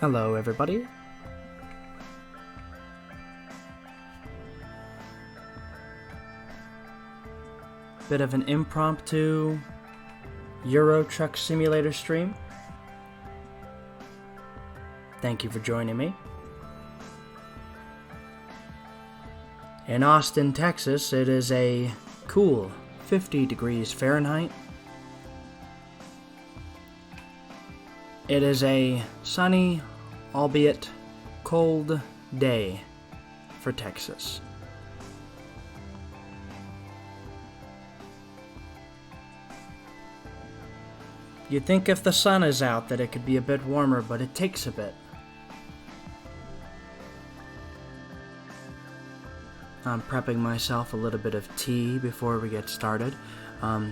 Hello, everybody. Bit of an impromptu Euro Truck Simulator stream. Thank you for joining me. In Austin, Texas, it is a cool 50 degrees Fahrenheit. It is a sunny, albeit cold day for Texas. You'd think if the sun is out that it could be a bit warmer, but it takes a bit. I'm prepping myself a little bit of tea before we get started.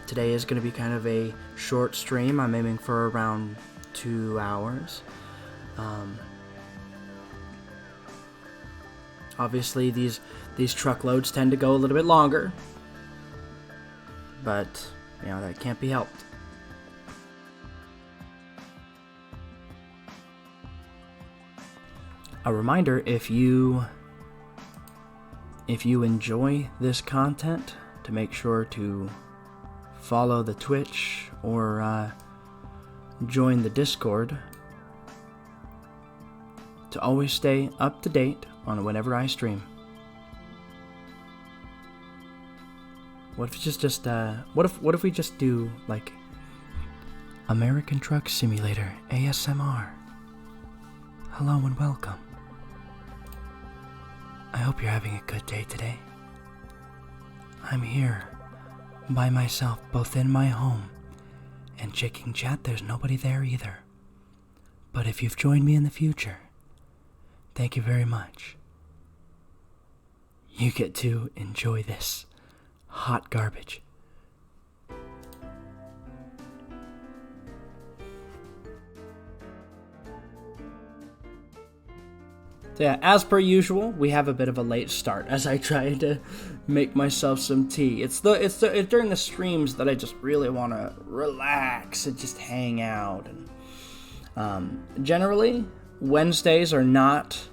Today is going to be kind of a short stream. I'm aiming for around 2 hours. Obviously these truckloads tend to go a little bit longer, but you know, that can't be helped. A reminder, if you enjoy this content, to make sure to follow the Twitch or join the Discord to always stay up to date on whenever I stream. What if what if we just do like American Truck Simulator ASMR? Hello and welcome. I hope you're having a good day today. I'm here by myself, both in my home and checking chat. There's nobody there either. But if you've joined me in the future, thank you very much. You get to enjoy this hot garbage. So yeah, as per usual, we have a bit of a late start as I try to make myself some tea. It's during the streams that I just really want to relax and just hang out. And generally, Wednesdays are not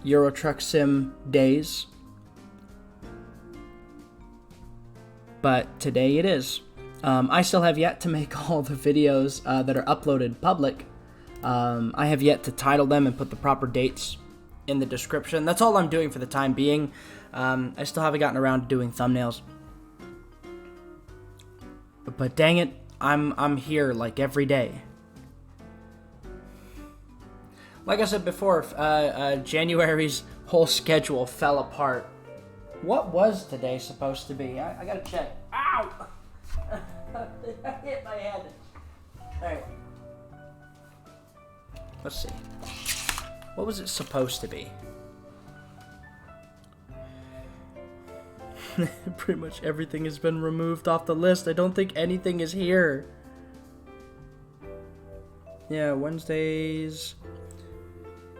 Euro Truck Sim days, but today it is. I still have yet to make all the videos that are uploaded public. I have yet to title them and put the proper dates in the description. That's all I'm doing for the time being. I still haven't gotten around to doing thumbnails. But dang it, I'm here like every day. Like I said before, January's whole schedule fell apart. What was today supposed to be? I gotta check. Ow! I hit my head. Alright. Let's see. What was it supposed to be? Pretty much everything has been removed off the list. I don't think anything is here. Yeah, Wednesdays.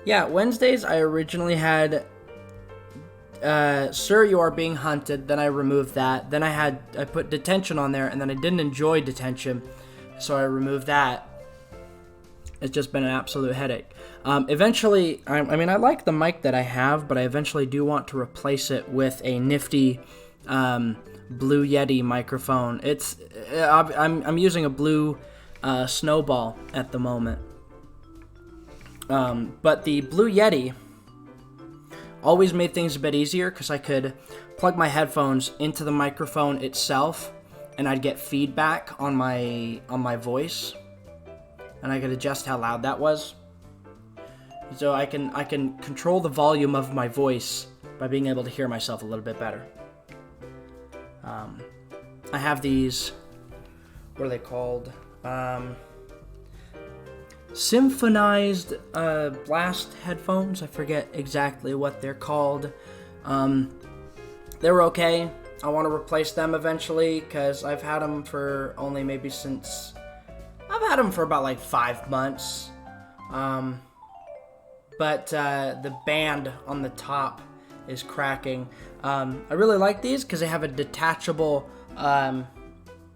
Yeah, Wednesdays I originally had Sir, You Are Being Hunted. Then I removed that. Then I put detention on there, and then I didn't enjoy detention, so I removed that. It's just been an absolute headache. Eventually, I mean, I like the mic that I have, but I eventually do want to replace it with a nifty Blue Yeti microphone. I'm using a Blue Snowball at the moment. But the Blue Yeti always made things a bit easier because I could plug my headphones into the microphone itself, and I'd get feedback on my voice. And I could adjust how loud that was. So I can control the volume of my voice by being able to hear myself a little bit better. I have these, what are they called? Symphonized blast headphones. I forget exactly what they're called. They were okay. I want to replace them eventually because I've had them for only maybe since... I've had them for about like 5 months, but the band on the top is cracking. I really like these because they have a detachable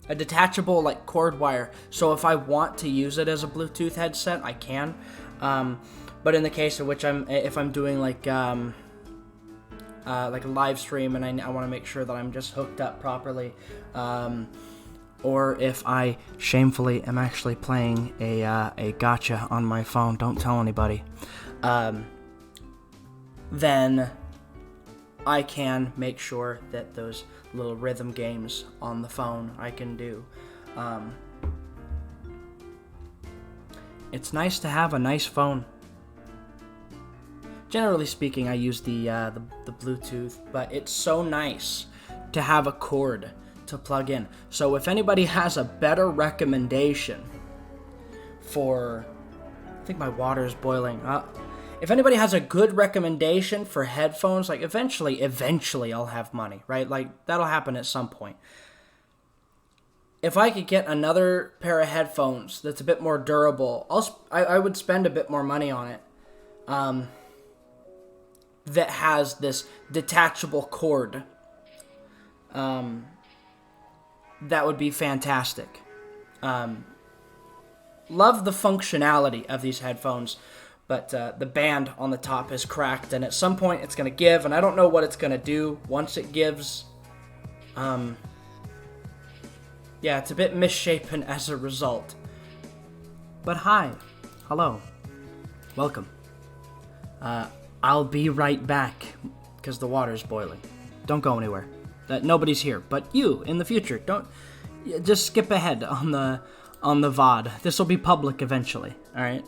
a detachable like cord wire. So if I want to use it as a Bluetooth headset, I can. But in the case of which if I'm doing like a live stream and I want to make sure that I'm just hooked up properly, or if I shamefully am actually playing a gacha on my phone, don't tell anybody, then I can make sure that those little rhythm games on the phone I can do. It's nice to have a nice phone. Generally speaking, I use the Bluetooth, but it's so nice to have a cord to plug in. So if anybody has a better recommendation for, I think my water is boiling. If anybody has a good recommendation for headphones, like eventually I'll have money, right? Like that'll happen at some point. If I could get another pair of headphones that's a bit more durable, I would spend a bit more money on it. That has this detachable cord. That would be fantastic. Love the functionality of these headphones, but the band on the top is cracked, and at some point it's going to give, and I don't know what it's going to do once it gives. Yeah, it's a bit misshapen as a result. But hi. Hello. Welcome. I'll be right back, because the water's boiling. Don't go anywhere. Nobody's here, but you, in the future, don't... Just skip ahead on the VOD. This will be public eventually, alright?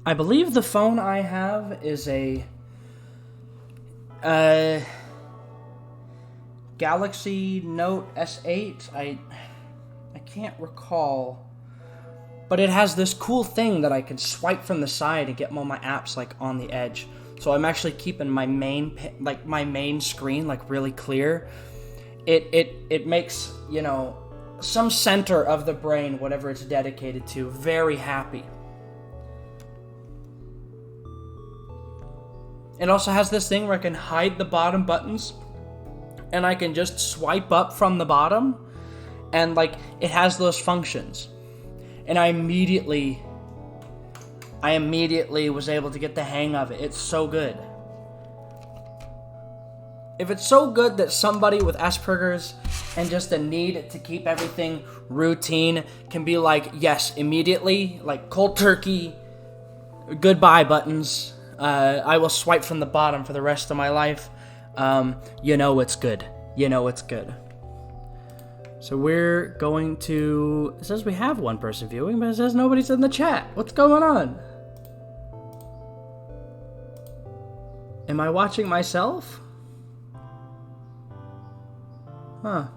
I believe the phone I have is a Galaxy Note S8. I can't recall, but it has this cool thing that I can swipe from the side and get all my apps like on the edge. So I'm actually keeping my main screen like really clear. It makes, you know, some center of the brain, whatever it's dedicated to, very happy. It also has this thing where I can hide the bottom buttons and I can just swipe up from the bottom, and like it has those functions. And I immediately was able to get the hang of it. It's so good. If it's so good that somebody with Asperger's and just a need to keep everything routine can be like, yes, immediately, like cold turkey, goodbye buttons. I will swipe from the bottom for the rest of my life. You know it's good. You know it's good. So we're going to... It says we have one person viewing, but it says nobody's in the chat. What's going on? Am I watching myself? Huh.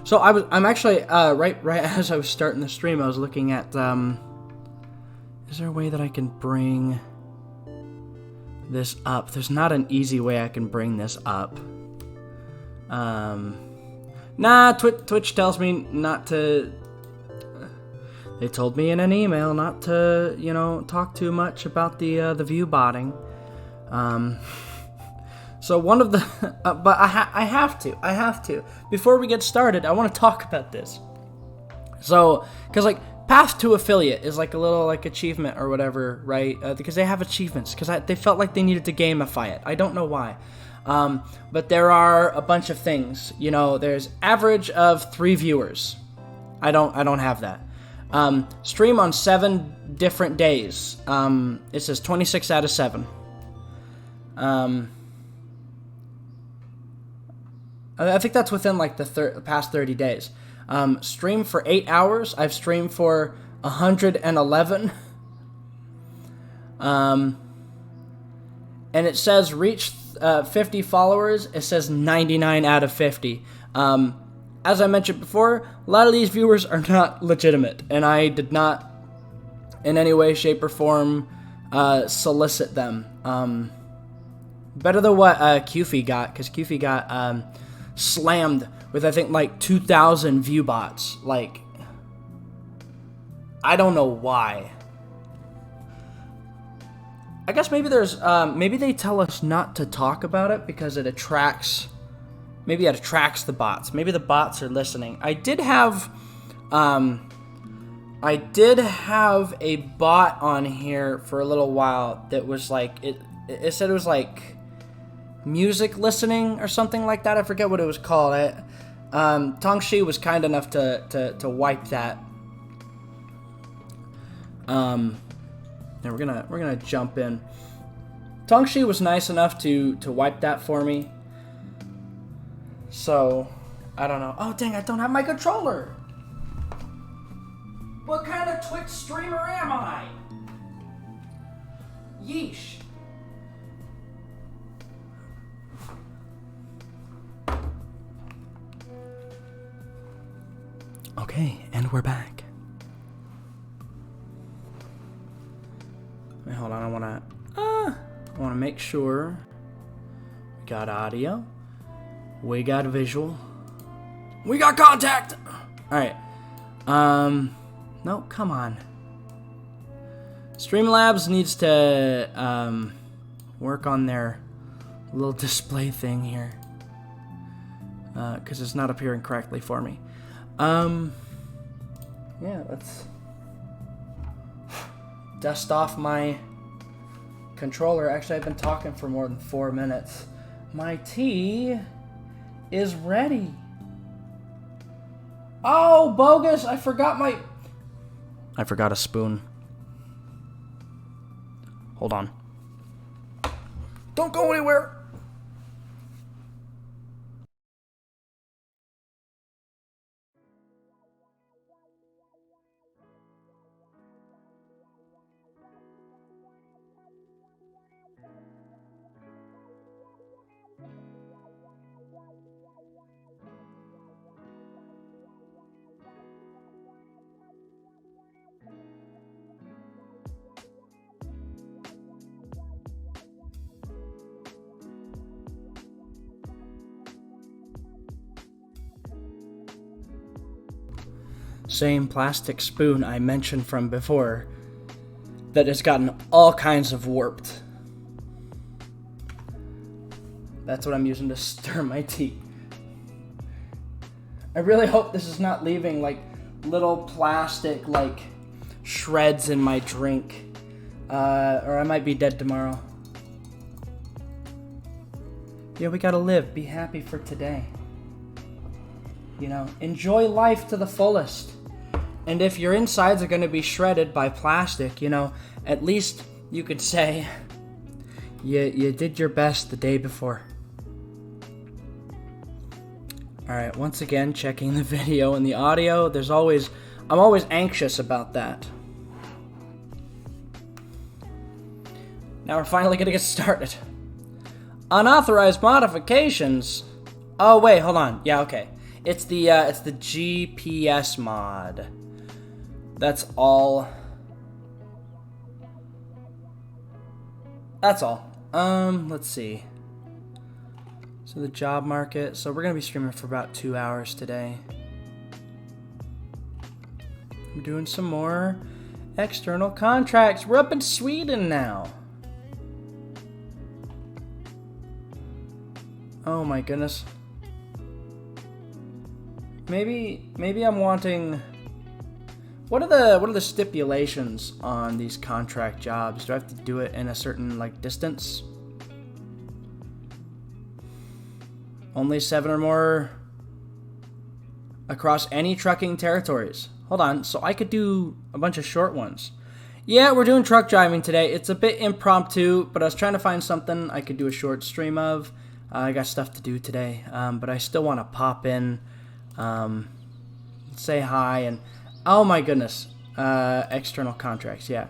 So I'm actually, right as I was starting the stream, I was looking at, is there a way that I can bring this up? There's not an easy way I can bring this up. Nah, Twitch tells me not to, they told me in an email not to, you know, talk too much about the view botting. So one of the, but I have to. Before we get started, I want to talk about this. So, because like, Path to Affiliate is like a little like achievement or whatever, right? Because they have achievements, because they felt like they needed to gamify it. I don't know why. But there are a bunch of things, you know, there's average of 3 viewers. I don't have that. Stream on 7 different days. It says 26 out of 7. I think that's within like the past 30 days. Stream for 8 hours. I've streamed for 111. And it says reach 50 followers. It says 99 out of 50. As I mentioned before, a lot of these viewers are not legitimate, and I did not in any way, shape, or form solicit them. Better than what Qfy got, because Qfy got slammed with, I think, like 2,000 view bots. Like, I don't know why. I guess maybe there's, maybe they tell us not to talk about it because it attracts, maybe it attracts the bots. Maybe the bots are listening. I did have a bot on here for a little while that was like, it said it was like music listening or something like that. I forget what it was called. Tongshi was kind enough to wipe that. Yeah, we're gonna jump in. Tongshi was nice enough to wipe that for me. So I don't know. Oh dang! I don't have my controller. What kind of Twitch streamer am I? Yeesh. Okay, and we're back. Wait, hold on, I wanna make sure we got audio, we got visual, we got contact. All right. No, come on. Streamlabs needs to work on their little display thing here, because it's not appearing correctly for me. Yeah, let's dust off my controller. Actually, I've been talking for more than 4 minutes. My tea is ready. Oh, bogus! I forgot a spoon. Hold on. Don't go anywhere! Same plastic spoon I mentioned from before that has gotten all kinds of warped. That's what I'm using to stir my tea. I really hope this is not leaving like little plastic like shreds in my drink, or I might be dead tomorrow. Yeah, we gotta live, be happy for today. You know, enjoy life to the fullest. And if your insides are going to be shredded by plastic, you know, at least you could say you did your best the day before. Alright, once again, checking the video and the audio. I'm always anxious about that. Now we're finally going to get started. Unauthorized modifications. Oh wait, hold on. Yeah, okay. It's the GPS mod. That's all. That's all. Let's see. So the job market. So we're gonna be streaming for about 2 hours today. We're doing some more external contracts. We're up in Sweden now. Oh my goodness. Maybe I'm wanting. What are the stipulations on these contract jobs? Do I have to do it in a certain like distance? Only 7 or more across any trucking territories. Hold on, so I could do a bunch of short ones. Yeah, we're doing truck driving today. It's a bit impromptu, but I was trying to find something I could do a short stream of. I got stuff to do today, but I still want to pop in, say hi, and oh my goodness, external contracts, yeah.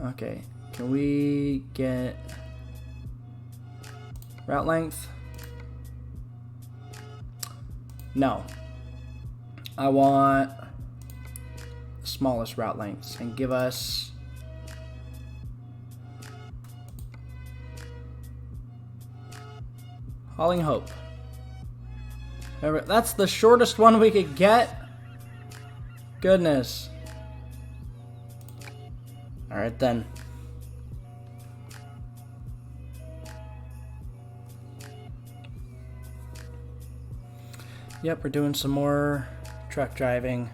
Okay, can we get route length? No. I want the smallest route lengths and give us Hauling Hope. That's the shortest one we could get. Goodness. Alright then. Yep, we're doing some more truck driving.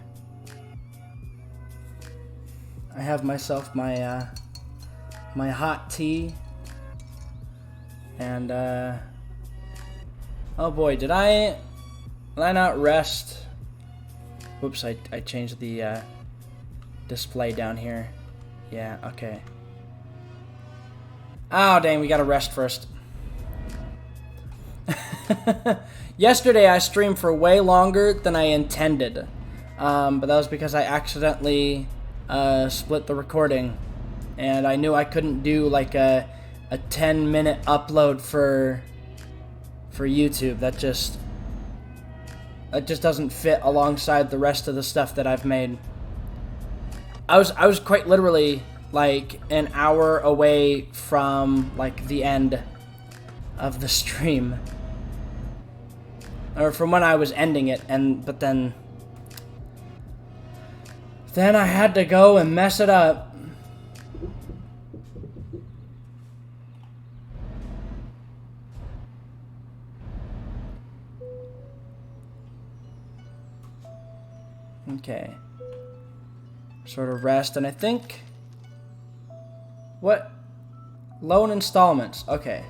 I have myself my my hot tea. And oh boy, did I not rest? Whoops, I changed the display down here. Yeah, okay. Oh dang, we gotta rest first. Yesterday I streamed for way longer than I intended, but that was because I accidentally split the recording, and I knew I couldn't do like a 10-minute upload for YouTube. That just doesn't fit alongside the rest of the stuff that I've made. I was quite literally like an hour away from like the end of the stream, or from when I was ending it, but then I had to go and mess it up. Okay. Sort of rest, and I think what? Loan installments. Okay.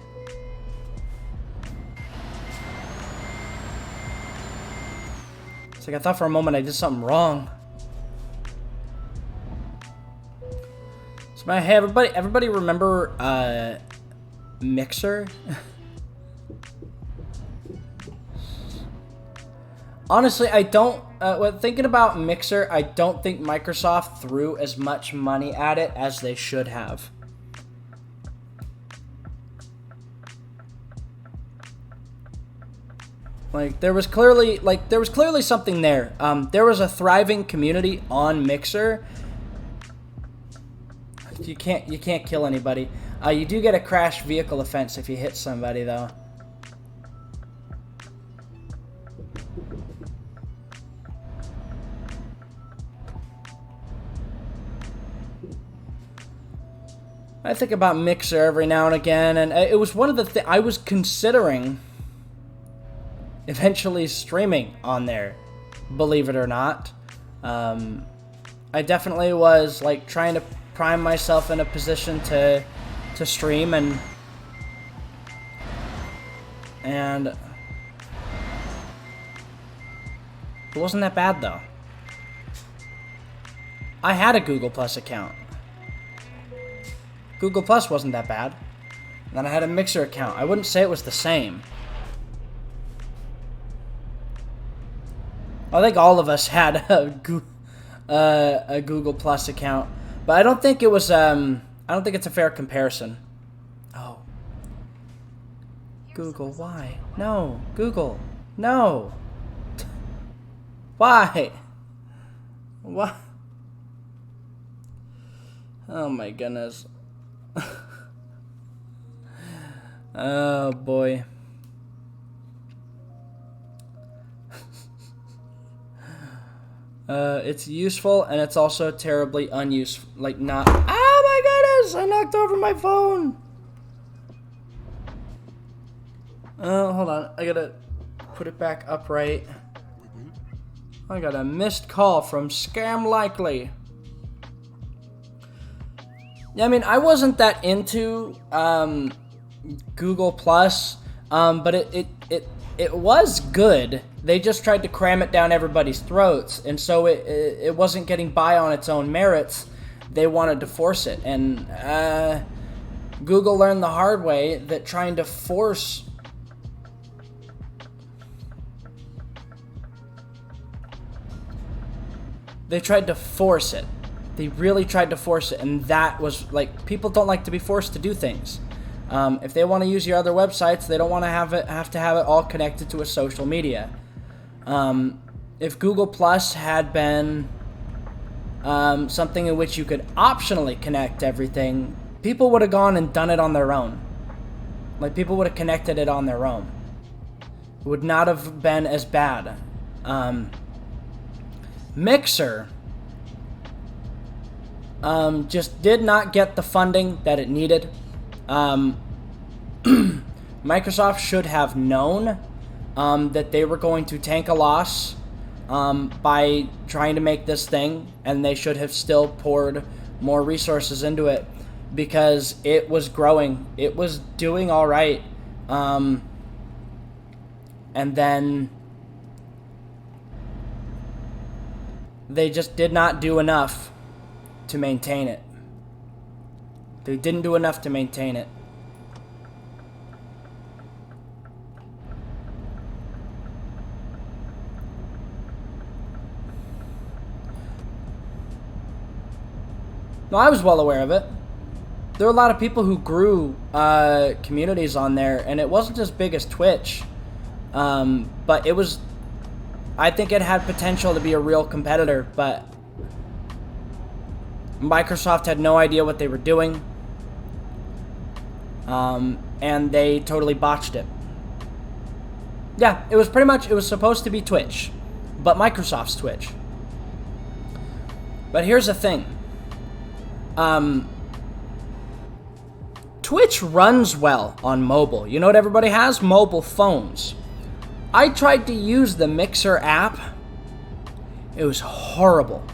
It's like I thought for a moment I did something wrong. So hey everybody remember Mixer? Honestly, I don't. When thinking about Mixer, I don't think Microsoft threw as much money at it as they should have. Like there was clearly something there. There was a thriving community on Mixer. You can't kill anybody. You do get a crash vehicle offense if you hit somebody though. I think about Mixer every now and again, and it was one of the things I was considering eventually streaming on there, believe it or not. I definitely was like trying to prime myself in a position to stream, and It wasn't that bad, though. I had a Google Plus account. Google Plus wasn't that bad. And then I had a Mixer account. I wouldn't say it was the same. I think all of us had a Google Plus account, but I don't think it was. I don't think it's a fair comparison. Oh, Google, why? No, Google, no. Why? What? Oh my goodness. Oh boy. It's useful and it's also terribly unuseful. Like, not. Oh my goodness! I knocked over my phone! Hold on. I gotta put it back upright. I got a missed call from Scam Likely. Yeah, I mean, I wasn't that into Google Plus, but it was good. They just tried to cram it down everybody's throats, and so it wasn't getting by on its own merits. They wanted to force it, and Google learned the hard way that trying to force they tried to force it. They really tried to force it, and that was like, people don't like to be forced to do things. If they want to use your other websites, they don't want to have to have it all connected to a social media. If Google Plus had been something in which you could optionally connect everything, people would have gone and done it on their own. Like, people would have connected it on their own. It would not have been as bad. Mixer just did not get the funding that it needed. Microsoft should have known that they were going to tank a loss by trying to make this thing, and they should have still poured more resources into it because it was growing. It was doing all right. And then they just did not do enough to maintain it. They didn't do enough to maintain it. No, I was well aware of it. There were a lot of people who grew communities on there, and it wasn't as big as Twitch. But it was, I think it had potential to be a real competitor, but Microsoft had no idea what they were doing. And they totally botched it. Yeah, it was pretty much, it was supposed to be Twitch, but Microsoft's Twitch. But here's the thing. Twitch runs well on mobile. You know what everybody has? Mobile phones. I tried to use the Mixer app. It was horrible.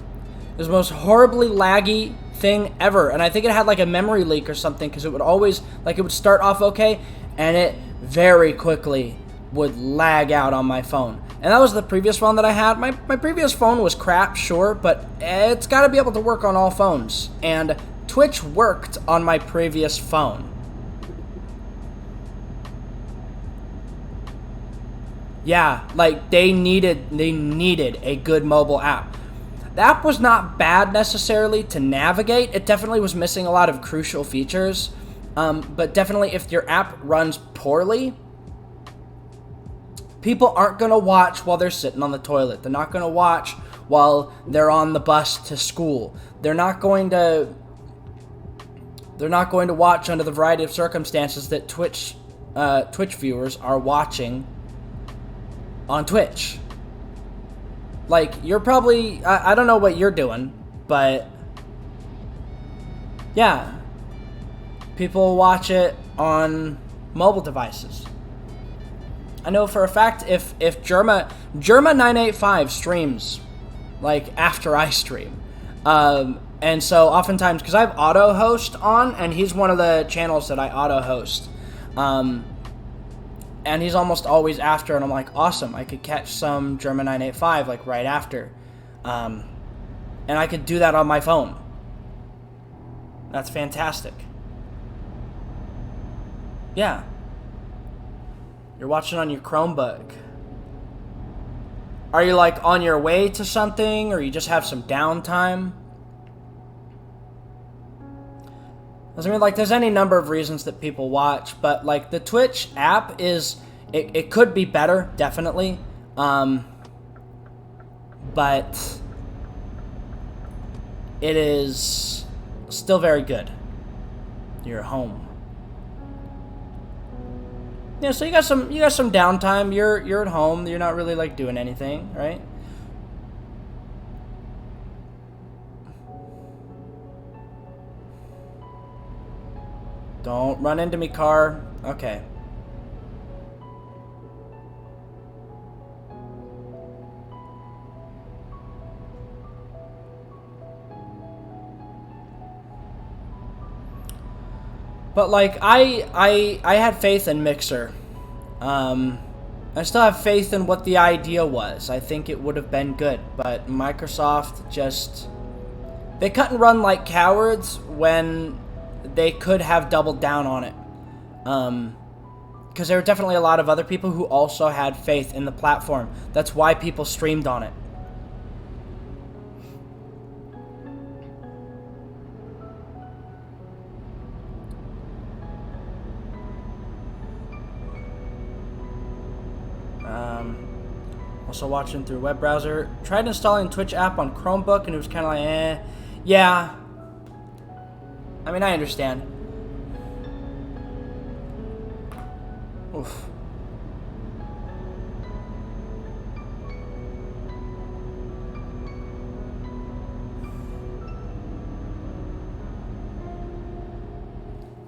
It was the most horribly laggy thing ever. And I think it had like a memory leak or something, because it would always, like, it would start off okay, and it very quickly would lag out on my phone. And that was the previous phone that I had. My previous phone was crap, sure, but it's got to be able to work on all phones. And Twitch worked on my previous phone. Yeah, like, they needed a good mobile app. The app was not bad necessarily to navigate. It definitely was missing a lot of crucial features. But definitely, if your app runs poorly, people aren't going to watch while they're sitting on the toilet. They're not going to watch while they're on the bus to school. They're not going to watch under the variety of circumstances that Twitch viewers are watching on Twitch. Like, you're probably, I don't know what you're doing, but yeah, people watch it on mobile devices. I know for a fact if Germa985 streams, like, after I stream, and so oftentimes, because I have auto host on, and he's one of the channels that I auto host, and he's almost always after, and I'm like, awesome, I could catch some German 985 like right after, and I could do that on my phone. That's fantastic. Yeah. You're watching on your Chromebook. Are you like on your way to something, or you just have some downtime? I mean, like, there's any number of reasons that people watch, but like the Twitch app is, it could be better, definitely, but it is still very good. You're home. Yeah, so you got some downtime. You're at home. You're not really like doing anything, right? Don't run into me, car. Okay. But like I had faith in Mixer. I still have faith in what the idea was. I think it would have been good, but Microsoft just, they cut and run like cowards when they could have doubled down on it. Because there were definitely a lot of other people who also had faith in the platform. That's why people streamed on it. Also watching through web browser. Tried installing Twitch app on Chromebook and it was kind of like, eh. Yeah. I mean, I understand. Oof.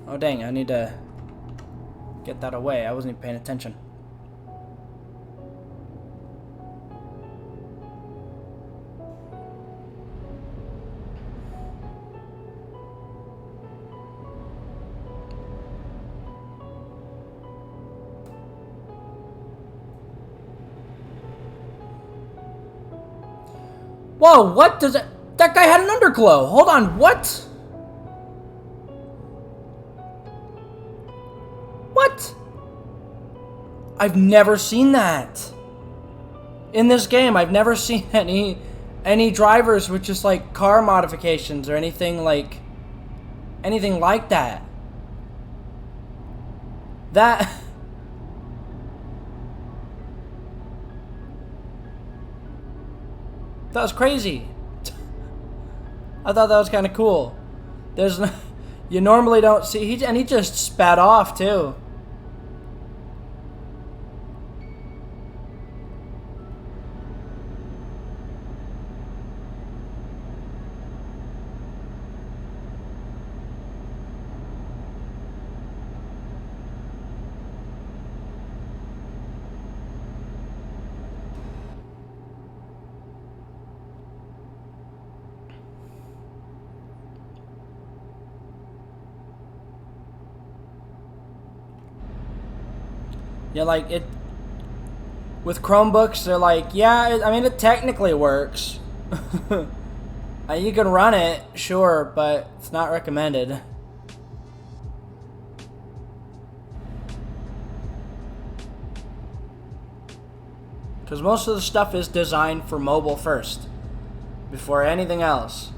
Oh dang, I need to get that away. I wasn't even paying attention. Whoa, what does it... That guy had an underglow. Hold on, what? What? I've never seen that. In this game, I've never seen any drivers with just like car modifications or anything like that. That was crazy. I thought that was kind of cool. There's no, you normally don't see, he just spat off too. Yeah, like it with Chromebooks, they're like, yeah, I mean, it technically works. You can run it, sure, but it's not recommended. Because most of the stuff is designed for mobile first, before anything else.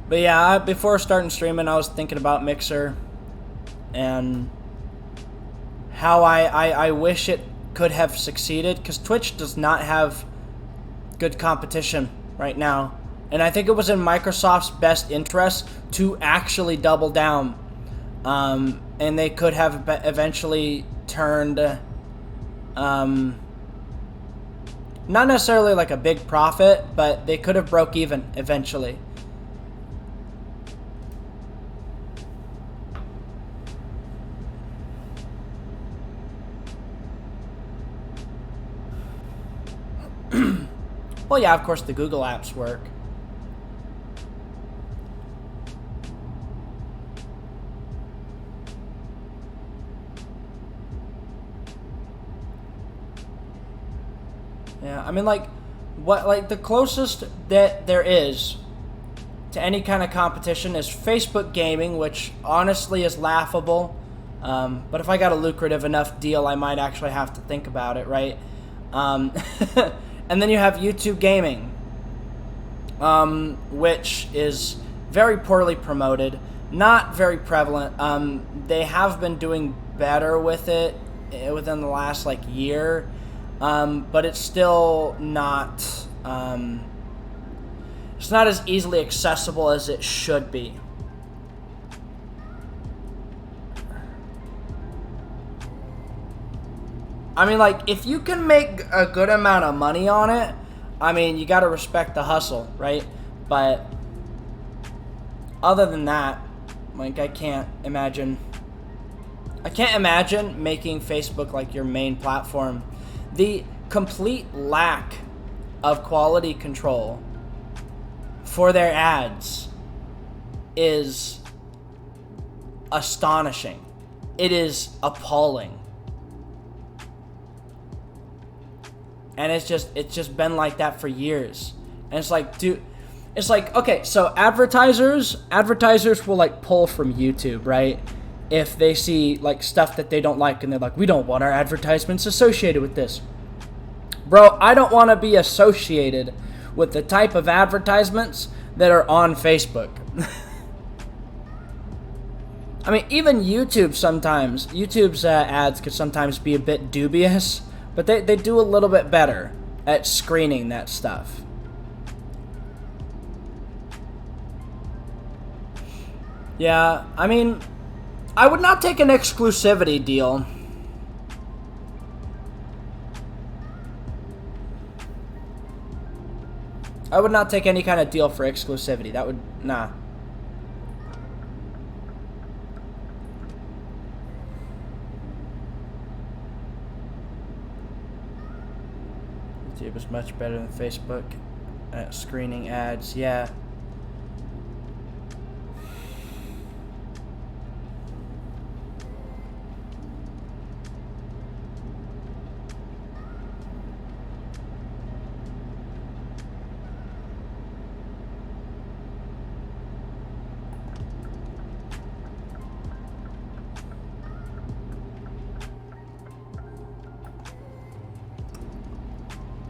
But yeah, before starting streaming, I was thinking about Mixer and how I wish it could have succeeded, because Twitch does not have good competition right now. And I think it was in Microsoft's best interest to actually double down. And they could have eventually turned, not necessarily like a big profit, but they could have broke even eventually. Well, yeah, of course the Google apps work. Yeah, I mean, like, the closest that there is to any kind of competition is Facebook gaming, which honestly is laughable. But if I got a lucrative enough deal, I might actually have to think about it, right? And then you have YouTube gaming, which is very poorly promoted, not very prevalent. They have been doing better with it within the last year, but it's still not. It's not as easily accessible as it should be. I mean, if you can make a good amount of money on it, I mean, you got to respect the hustle, right? But other than that, I can't imagine making Facebook your main platform. The complete lack of quality control for their ads is astonishing. It is appalling. And it's just been like that for years. And it's dude, it's okay, so advertisers will pull from YouTube, right? If they see stuff that they don't like, and they're we don't want our advertisements associated with this. Bro, I don't want to be associated with the type of advertisements that are on Facebook. I mean, even YouTube's ads could sometimes be a bit dubious, but they do a little bit better at screening that stuff. Yeah, I mean, I would not take an exclusivity deal. I would not take any kind of deal for exclusivity. That would, nah. YouTube is much better than Facebook at screening ads, yeah.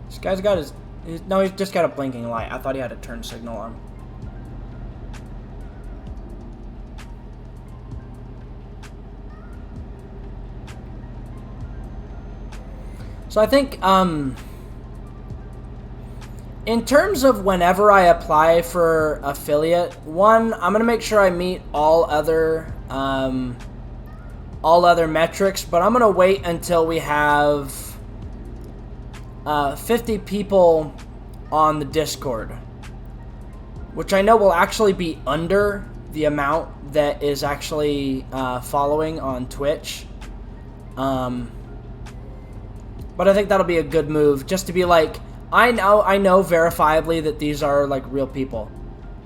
This guy's got no, he's just got a blinking light. I thought he had a turn signal on. So I think, in terms of whenever I apply for affiliate, one, I'm gonna make sure I meet all other metrics, but I'm gonna wait until we have 50 people on the Discord, which I know will actually be under the amount that is actually following on Twitch. But I think that'll be a good move, just to be I know verifiably that these are real people,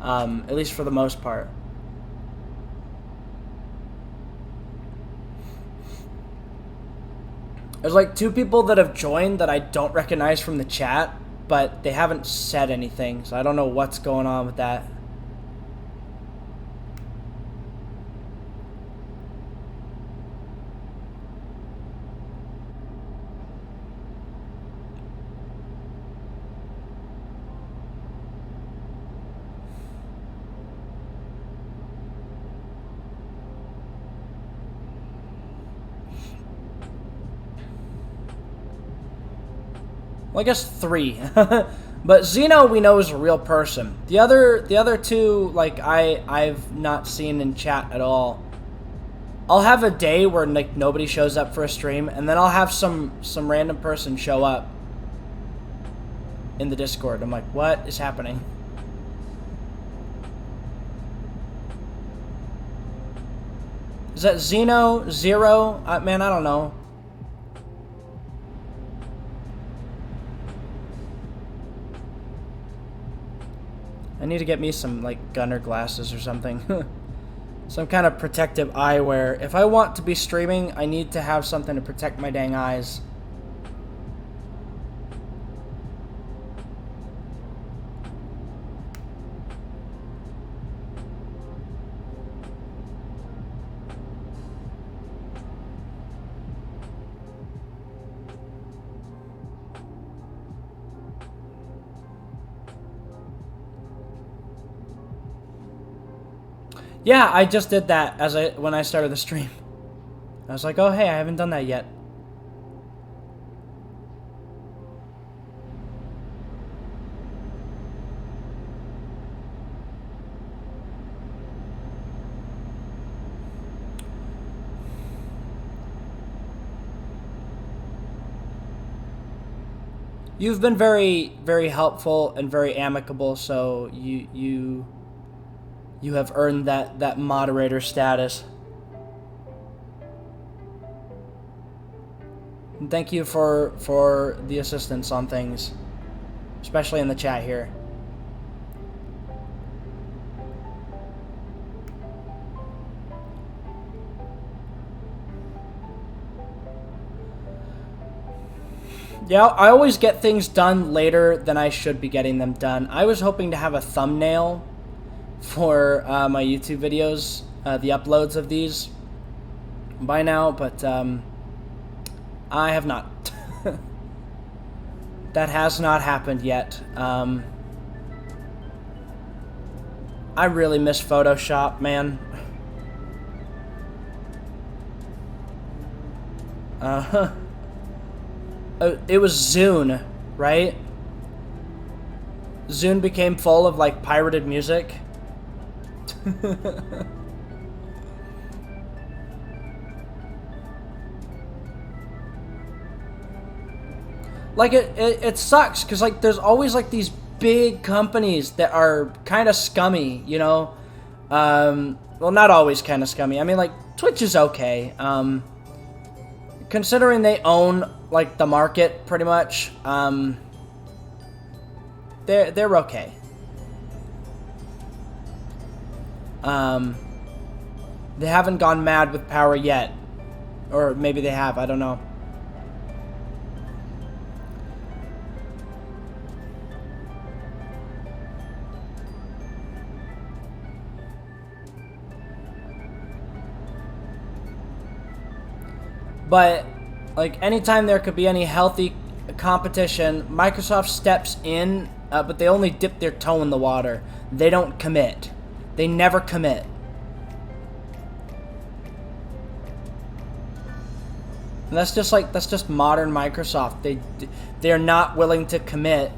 at least for the most part. There's 2 people that have joined that I don't recognize from the chat, but they haven't said anything, so I don't know what's going on with that. Well, I guess 3. But Zeno we know is a real person. The other 2 I've not seen in chat at all. I'll have a day where nobody shows up for a stream, and then I'll have some random person show up in the Discord. I'm what is happening? Is that Zeno? Zero? Man, I don't know. need to get me some, like, gunner glasses or something. Some kind of protective eyewear. If I want to be streaming, I need to have something to protect my dang eyes. Yeah, I just did that when I started the stream. I was like, oh hey, I haven't done that yet. You've been very, very helpful and very amicable, so you have earned that moderator status. And thank you for the assistance on things, especially in the chat here. Yeah, I always get things done later than I should be getting them done. I was hoping to have a thumbnail for my YouTube videos, the uploads of these by now, but I have not. That has not happened yet. I really miss Photoshop, man. It was Zune, right? Zune became full of, like, pirated music. Like, it sucks, because, like, there's always, like, these big companies that are kind of scummy, you know? Well, not always kind of scummy. I mean, like, Twitch is okay. Considering they own, like, the market, pretty much, they're okay. They haven't gone mad with power yet. Or maybe they have, I don't know. But, like, anytime there could be any healthy competition, Microsoft steps in, but they only dip their toe in the water. They don't commit. They never commit. And that's just modern Microsoft. They're not willing to commit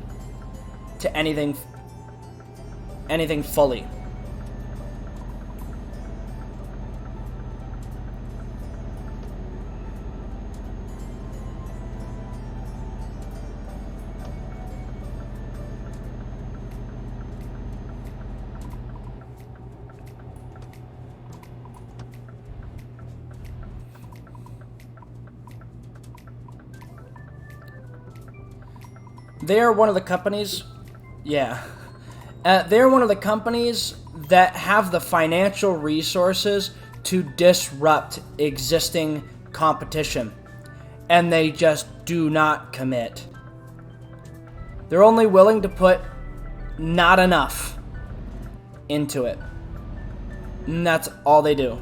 to anything fully. They are one of the companies, yeah. They're one of the companies that have the financial resources to disrupt existing competition. And they just do not commit. They're only willing to put not enough into it. And that's all they do.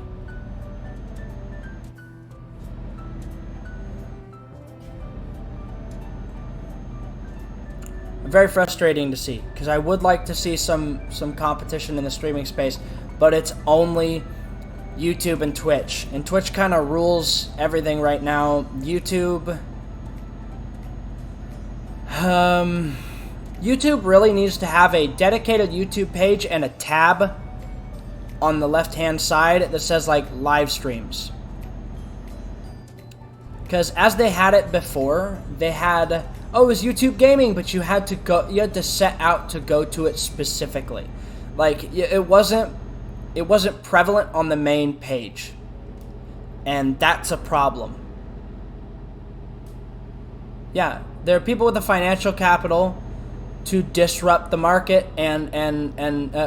Very frustrating to see, because I would like to see some competition in the streaming space, but it's only YouTube and Twitch. And Twitch kind of rules everything right now. YouTube really needs to have a dedicated YouTube page and a tab on the left-hand side that says, like, live streams. Because as they had it before, they had, oh, it was YouTube Gaming, but you had to set out to go to it specifically. Like, it wasn't prevalent on the main page. And that's a problem. Yeah, there are people with the financial capital to disrupt the market and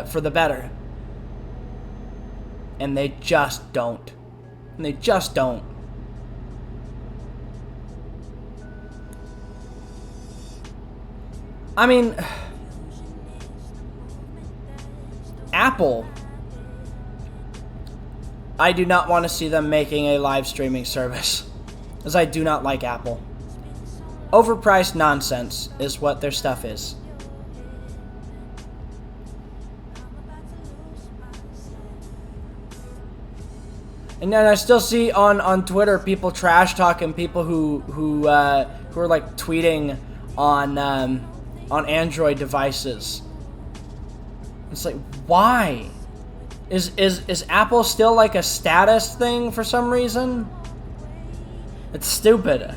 for the better. And they just don't. And they just don't. I mean, Apple, I do not want to see them making a live streaming service, as I do not like Apple. Overpriced nonsense is what their stuff is. And then I still see on Twitter people trash talking people who are like tweeting on Android devices. It's like, why? Is Apple still like a status thing for some reason? It's stupid.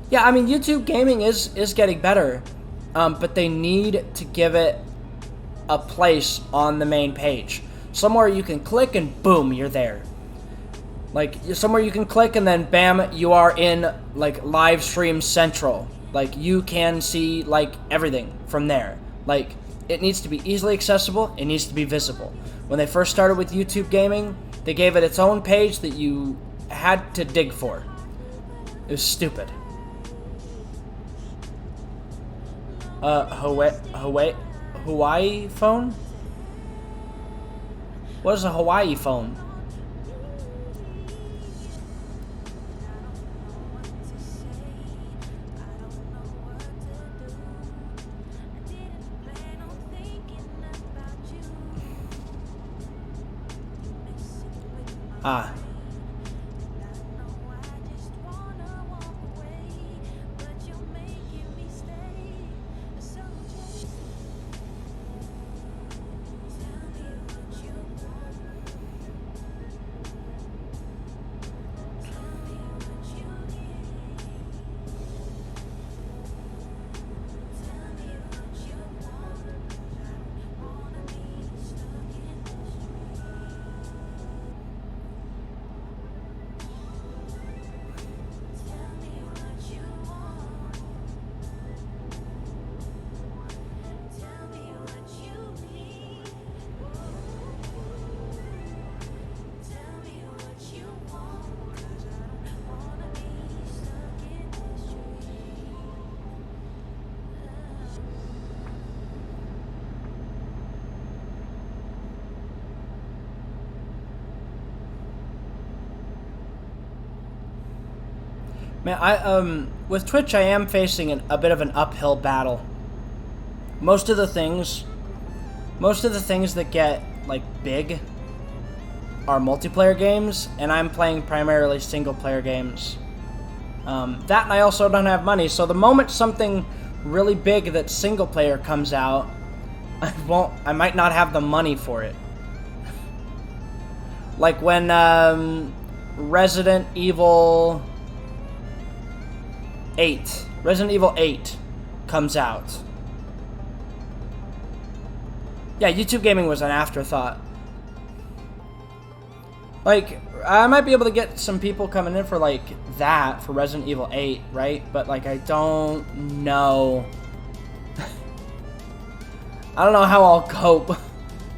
Yeah, I mean, YouTube gaming is getting better, but they need to give it a place on the main page. Somewhere you can click and boom, you're there. Like, somewhere you can click and then bam, you are in, like, live stream central. Like, you can see, like, everything from there. Like, it needs to be easily accessible. It needs to be visible. When they first started with YouTube gaming, they gave it its own page that you had to dig for. It was stupid. Hawaii phone? What is a Hawaii phone? Ah. Man, with Twitch, I am facing a bit of an uphill battle. Most of the things that get, like, big are multiplayer games, and I'm playing primarily single-player games. That, and I also don't have money, so the moment something really big that's single-player comes out, I might not have the money for it. Like when, Resident Evil 8 comes out. Yeah, YouTube gaming was an afterthought. Like, I might be able to get some people coming in for, like, that, for Resident Evil 8, right? But, like, I don't know. I don't know how I'll cope.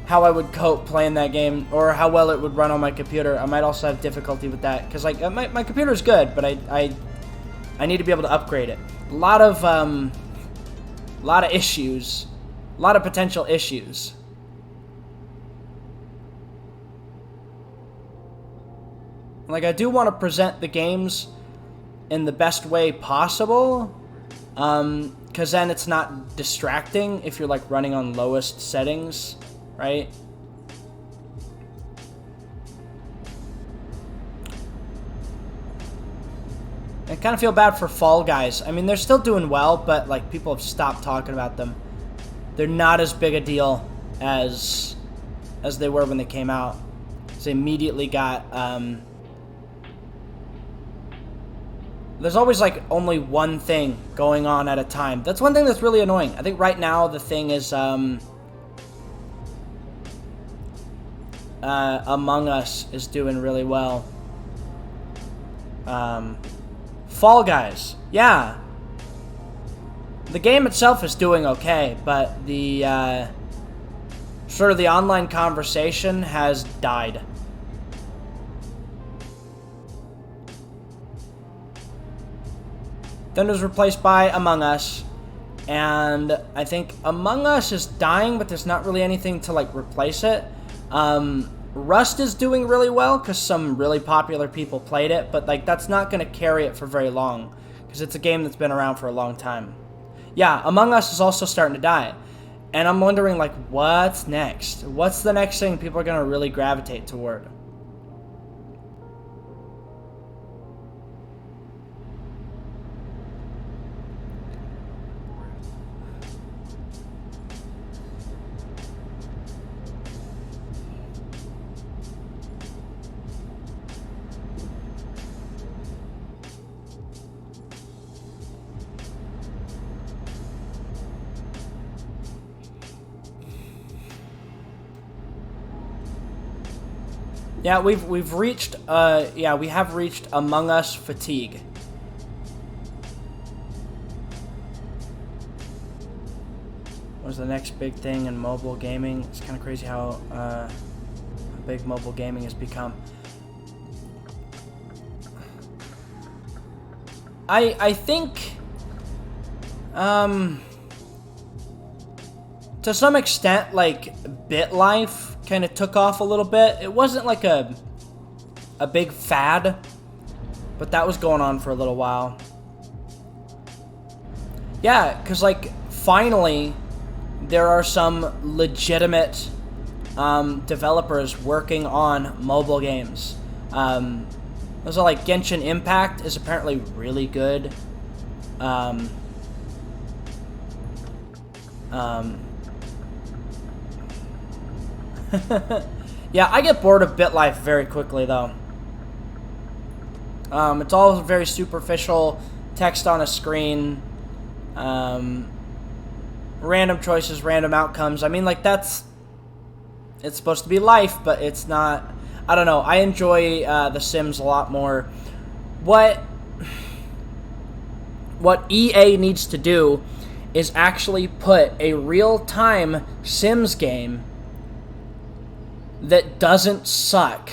How I would cope playing that game, or how well it would run on my computer. I might also have difficulty with that, because, like, my computer's good, but I need to be able to upgrade it. A lot of issues. A lot of potential issues. Like, I do want to present the games in the best way possible, because then it's not distracting if you're, like, running on lowest settings, right? I kind of feel bad for Fall Guys. I mean, they're still doing well, but, like, people have stopped talking about them. They're not as big a deal as they were when they came out. They immediately got, there's always, like, only one thing going on at a time. That's one thing that's really annoying. I think right now the thing is, Among Us is doing really well. Fall Guys. Yeah. The game itself is doing okay, but the sort of the online conversation has died. Then it was replaced by Among Us, and I think Among Us is dying, but there's not really anything to like replace it. Rust is doing really well because some really popular people played it, but like that's not going to carry it for very long because it's a game that's been around for a long time. Yeah, Among Us is also starting to die, and I'm wondering like what's next? What's the next thing people are going to really gravitate toward? Yeah, we've reached we have reached Among Us fatigue. What's the next big thing in mobile gaming? It's kind of crazy how big mobile gaming has become. I think to some extent like BitLife kind of took off a little bit. It wasn't like a big fad, but that was going on for a little while. Yeah, because like finally there are some legitimate developers working on mobile games. Those are like Genshin Impact is apparently really good. Yeah, I get bored of BitLife very quickly, though. It's all very superficial, text on a screen, random choices, random outcomes. I mean, like, it's supposed to be life, but it's not. I don't know. I enjoy The Sims a lot more. What EA needs to do is actually put a real-time Sims game that doesn't suck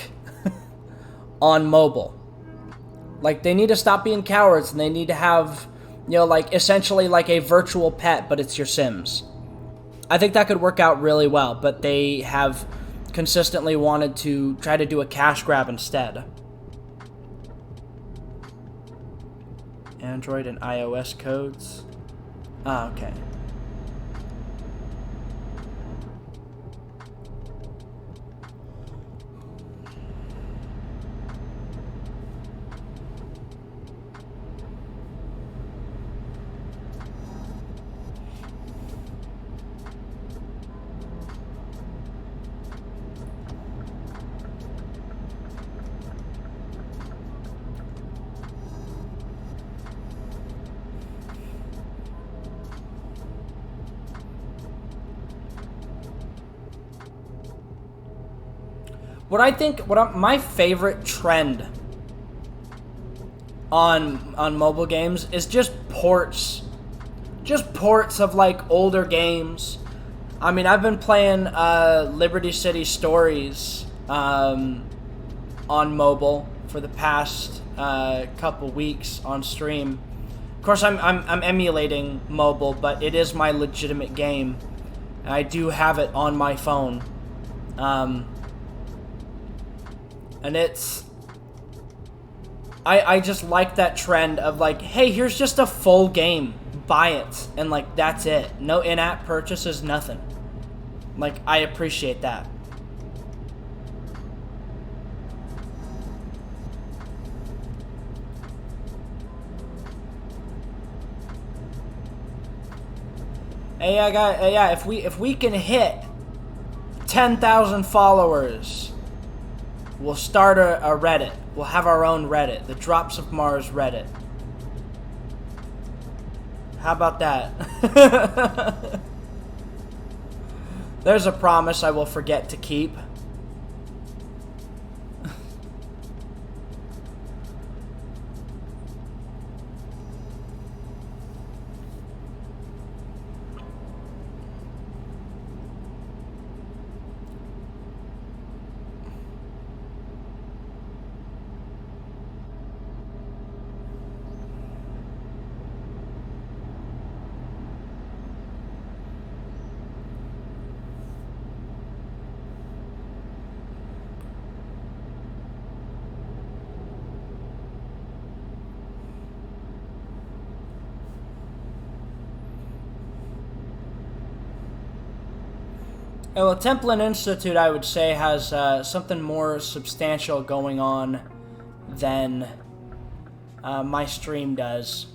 on mobile. Like, they need to stop being cowards, and they need to have, you know, like, essentially like a virtual pet, but it's your Sims. I think that could work out really well, but they have consistently wanted to try to do a cash grab instead. Android and iOS codes. Ah, okay. My favorite trend on mobile games is just ports. Just ports of like older games. I mean, I've been playing Liberty City Stories on mobile for the past couple weeks on stream. Of course, I'm emulating mobile, but it is my legitimate game. I do have it on my phone. And it's... I just like that trend of like, hey, here's just a full game. Buy it. And like, that's it. No in-app purchases, nothing. Like, I appreciate that. Hey, yeah, if we can hit 10,000 followers, we'll start a Reddit. We'll have our own Reddit, the DropsOfMars Reddit. How about that? There's a promise I will forget to keep. Well, Templin Institute, I would say, has something more substantial going on than my stream does.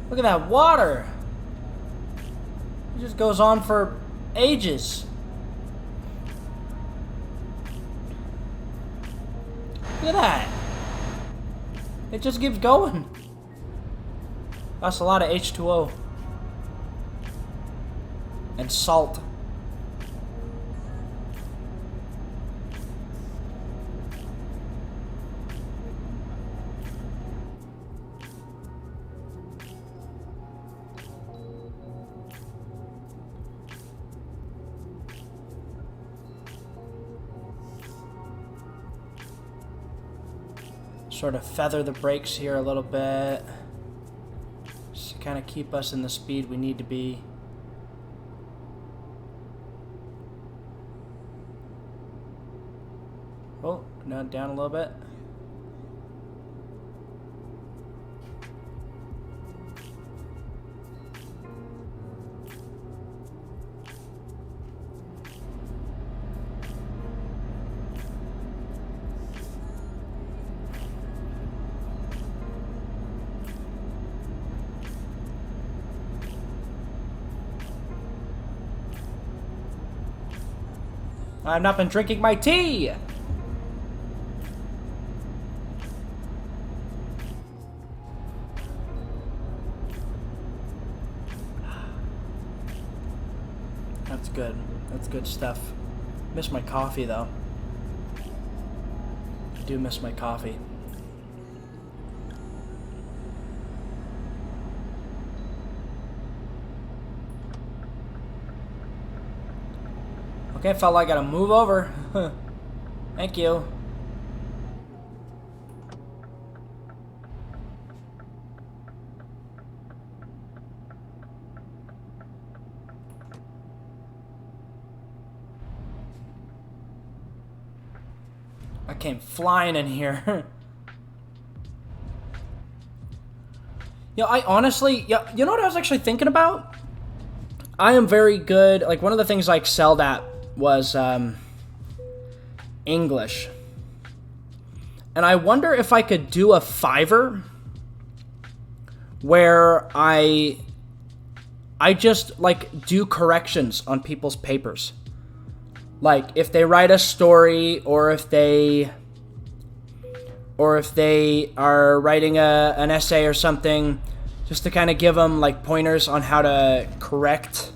Look at that water. It just goes on for ages. Look at that. It just keeps going. That's a lot of H2O. And salt. Sort of feather the brakes here a little bit, just to kind of keep us in the speed we need to be. Oh, now down a little bit. I've not been drinking my tea! That's good. That's good stuff. Miss my coffee, though. I do miss my coffee. Okay, fella, I gotta move over. Thank you. I came flying in here. Yo, I honestly, you know what I was actually thinking about? I am very good, like one of the things I excelled at was English. And I wonder if I could do a Fiverr where I just like do corrections on people's papers. Like if they write a story or if they are writing an essay or something, just to kind of give them like pointers on how to correct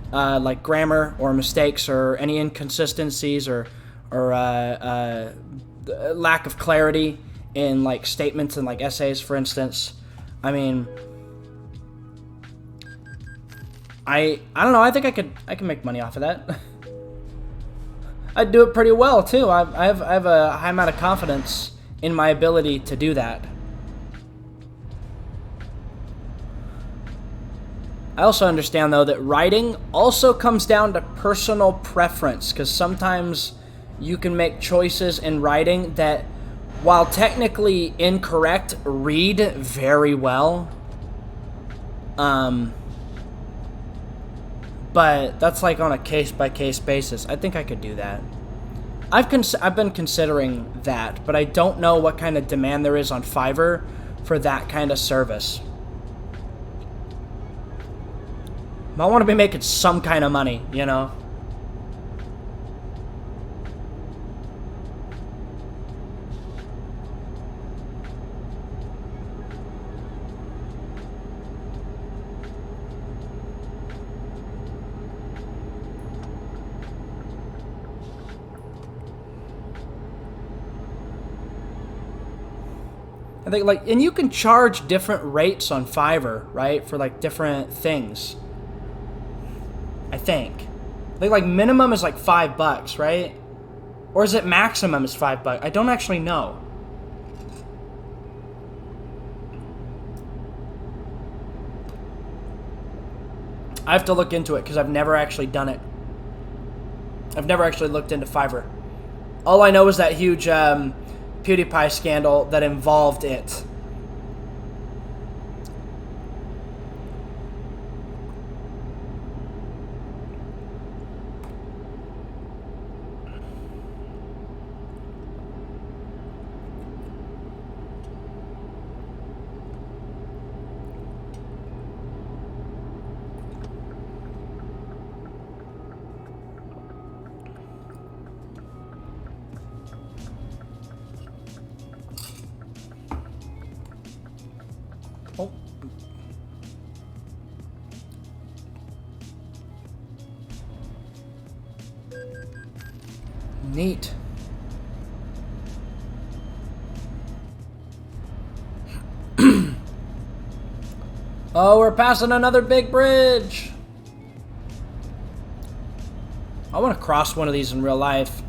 like grammar or mistakes or any inconsistencies or lack of clarity in like statements and like essays, for instance. I mean, I don't know. I think I can make money off of that. I'd do it pretty well too. I have a high amount of confidence in my ability to do that. I also understand, though, that writing also comes down to personal preference, because sometimes you can make choices in writing that, while technically incorrect, read very well. But that's like on a case-by-case basis. I think I could do that. I've been considering that, but I don't know what kind of demand there is on Fiverr for that kind of service. I want to be making some kind of money, you know? I think, like, and you can charge different rates on Fiverr, right? For, like, different things. I think, like, minimum is, like, $5, right? Or is it maximum is $5? I don't actually know. I have to look into it because I've never actually done it. I've never actually looked into Fiverr. All I know is that huge PewDiePie scandal that involved it. Oh. Neat. Oh, we're passing another big bridge. I want to cross one of these in real life.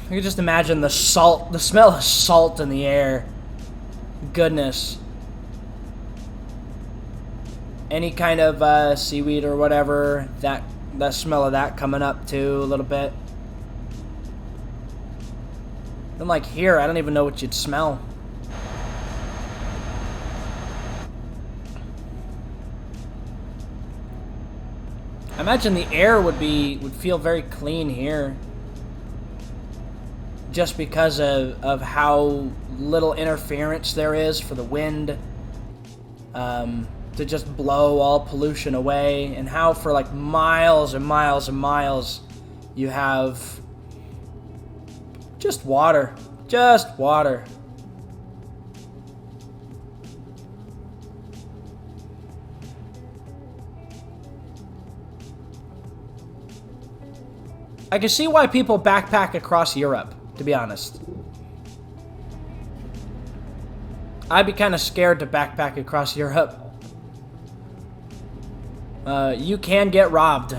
I can just imagine the salt, the smell of salt in the air. Goodness. Any kind of seaweed or whatever, that smell of that coming up too a little bit. And like here, I don't even know what you'd smell. I imagine the air would feel very clean here. Just because of how little interference there is for the wind to just blow all pollution away, and how for like miles and miles and miles you have just water. Just water. I can see why people backpack across Europe, to be honest. I'd be kind of scared to backpack across Europe. You can get robbed.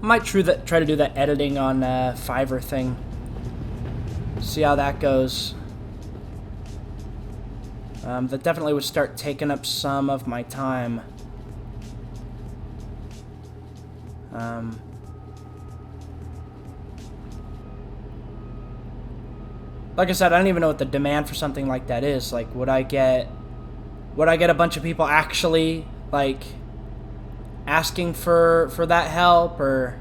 Might try to do that editing on Fiverr thing. See how that goes. That definitely would start taking up some of my time. Like I said, I don't even know what the demand for something like that is. Like, would I get a bunch of people actually like asking for that help, or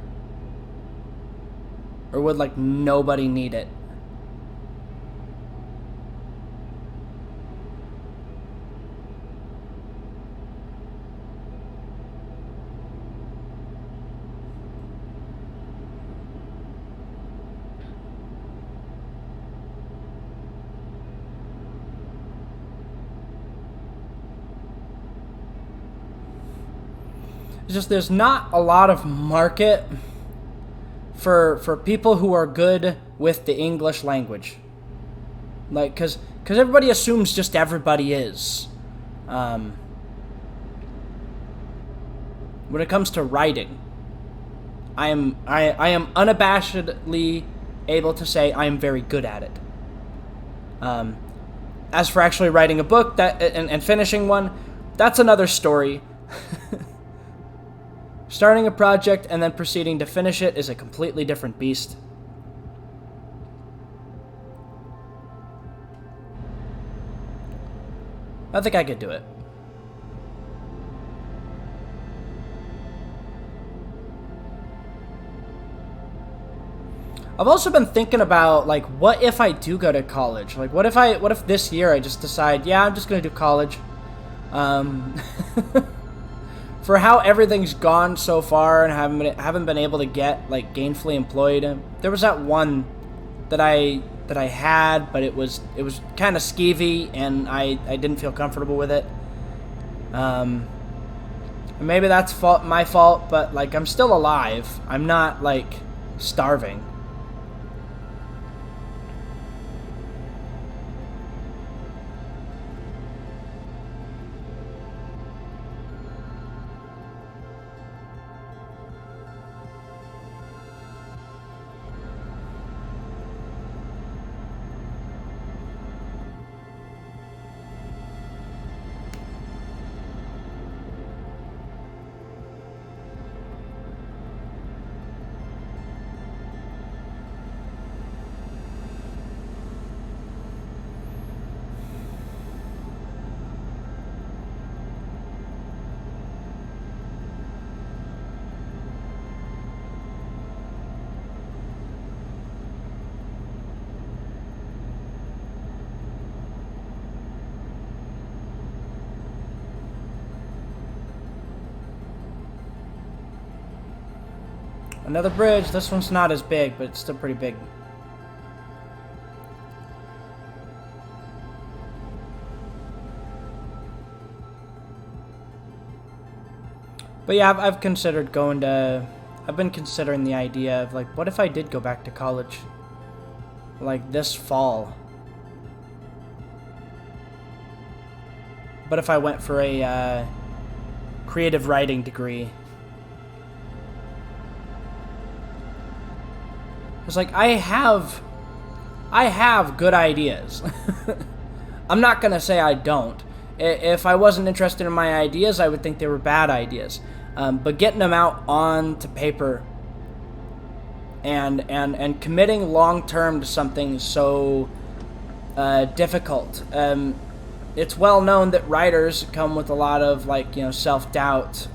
would like nobody need it? It's just there's not a lot of market for people who are good with the English language. Like, cause everybody assumes just everybody is. When it comes to writing, I am unabashedly able to say I am very good at it. As for actually writing a book and finishing one, that's another story. Starting a project and then proceeding to finish it is a completely different beast. I think I could do it. I've also been thinking about, like, what if I do go to college? Like, what if this year I just decide, yeah, I'm just gonna do college. For how everything's gone so far and haven't been able to get, like, gainfully employed. There was that one that I had, but it was kind of skeevy, and I didn't feel comfortable with it. Maybe that's my fault, but, like, I'm still alive. I'm not, like, starving. Another bridge. This one's not as big, but it's still pretty big. But yeah, I've considered going to... I've been considering the idea of, like, what if I did go back to college? Like, this fall. But if I went for a creative writing degree? It's like, I have good ideas. I'm not gonna say I don't. If I wasn't interested in my ideas, I would think they were bad ideas. But getting them out onto paper and committing long term to something so difficult. It's well known that writers come with a lot of, like, you know, self-doubt,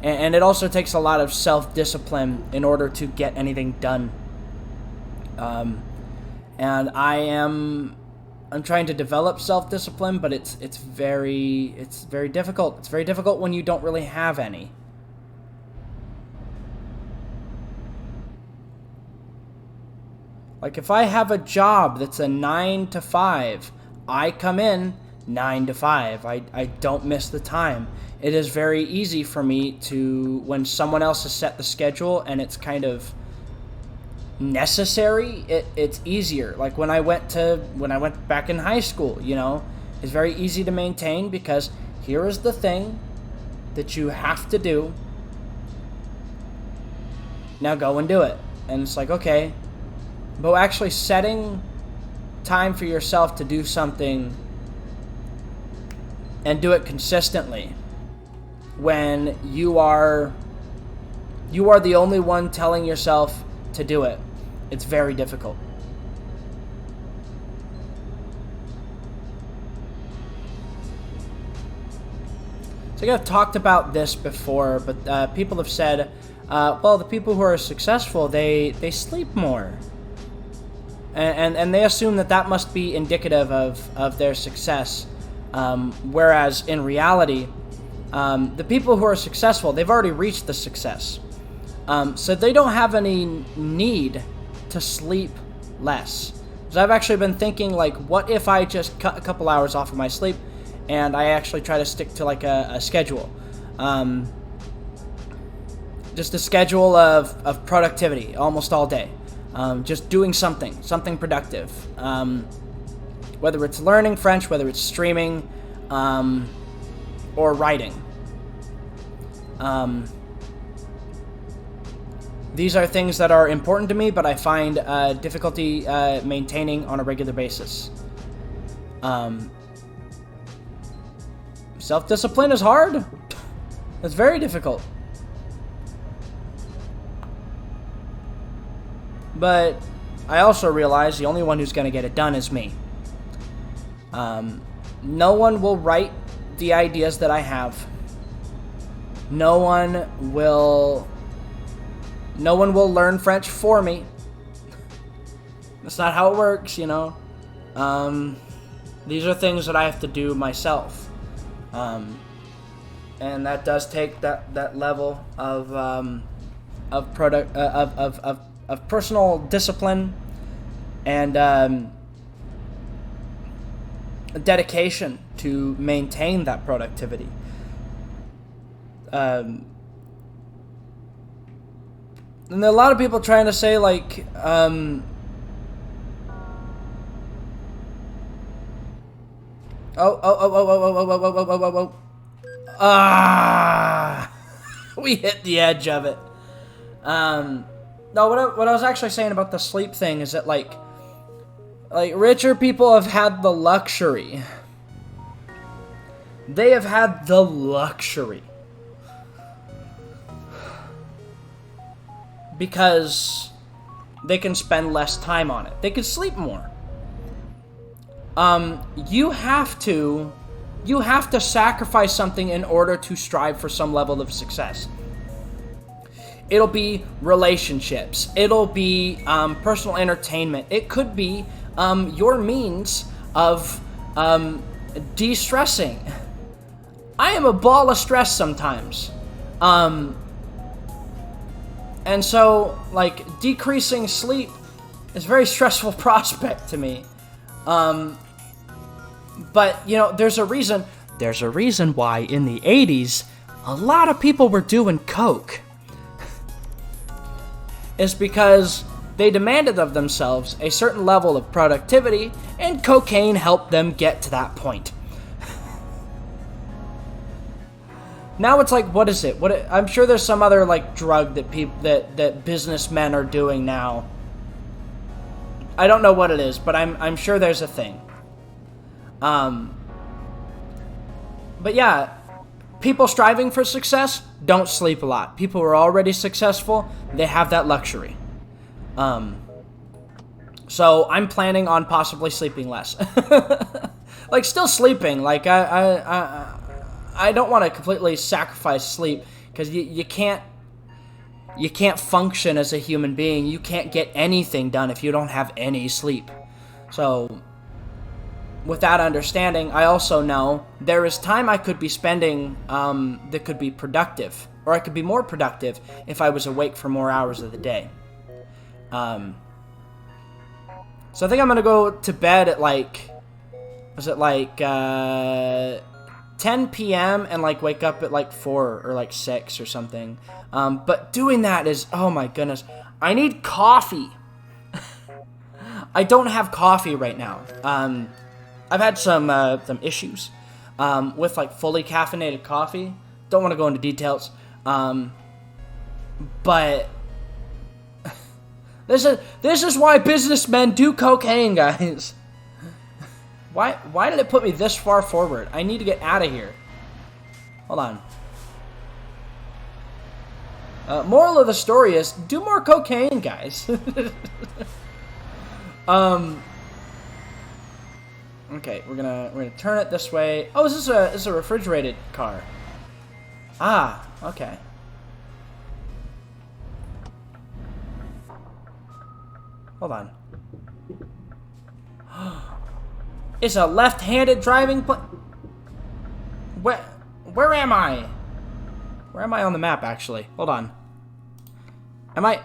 and it also takes a lot of self-discipline in order to get anything done. And I'm trying to develop self-discipline, but it's very difficult. It's very difficult when you don't really have any. Like, if I have a job that's a 9 to 5, I come in 9 to 5. I don't miss the time. It is very easy for me to, when someone else has set the schedule and it's kind of necessary, it's easier. Like when I went back in high school, you know, it's very easy to maintain because here is the thing that you have to do. Now go and do it. And it's like, okay, but actually setting time for yourself to do something and do it consistently when you are the only one telling yourself to do it, it's very difficult. So I've talked about this before, but people have said, well, the people who are successful, they sleep more. And they assume that must be indicative of their success. Whereas in reality, the people who are successful, they've already reached the success. So they don't have any need to sleep less. So I've actually been thinking, like, what if I just cut a couple hours off of my sleep and I actually try to stick to, like, a schedule. Just a schedule of productivity almost all day. Just doing something productive. Whether it's learning French, whether it's streaming, or writing. These are things that are important to me, but I find difficulty maintaining on a regular basis. Self-discipline is hard. It's very difficult. But I also realize the only one who's going to get it done is me. No one will write the ideas that I have. No one will learn French for me. That's not how it works, you know. These are things that I have to do myself. And that does take that level of personal discipline and dedication to maintain that productivity. And there are a lot of people trying to say, like, we hit the edge of it. No, what I was actually saying about the sleep thing is that, like richer people have had the luxury. They have had the luxury. Because they can spend less time on it. They can sleep more. You have to sacrifice something in order to strive for some level of success. It'll be relationships. It'll be personal entertainment. It could be your means of de-stressing. I am a ball of stress sometimes. And so, like, decreasing sleep is a very stressful prospect to me. But, you know, there's a reason why in the 80s, a lot of people were doing coke. It's because they demanded of themselves a certain level of productivity, and cocaine helped them get to that point. Now it's like, what is it? I'm sure there's some other, like, drug that businessmen are doing now. I don't know what it is, but I'm sure there's a thing. But yeah, people striving for success don't sleep a lot. People who are already successful, they have that luxury. So I'm planning on possibly sleeping less. Like, still sleeping. Like, I don't want to completely sacrifice sleep, because you can't function as a human being. You can't get anything done if you don't have any sleep. So, with that understanding, I also know there is time I could be spending that could be productive, or I could be more productive if I was awake for more hours of the day. So I think I'm going to go to bed at, like, 10 p.m. and, like, wake up at, like, 4 or, like, 6 or something. But doing that is, oh my goodness, I need coffee. I don't have coffee right now. I've had some issues with, like, fully caffeinated coffee. Don't want to go into details. But this is why businessmen do cocaine, guys. Why did it put me this far forward? I need to get out of here. Hold on. Moral of the story is, do more cocaine, guys. Okay, we're gonna turn it this way. Oh, is this a refrigerated car? Ah, okay. Hold on. It's a left-handed driving Where am I? Where am I on the map, actually? Hold on. Am I?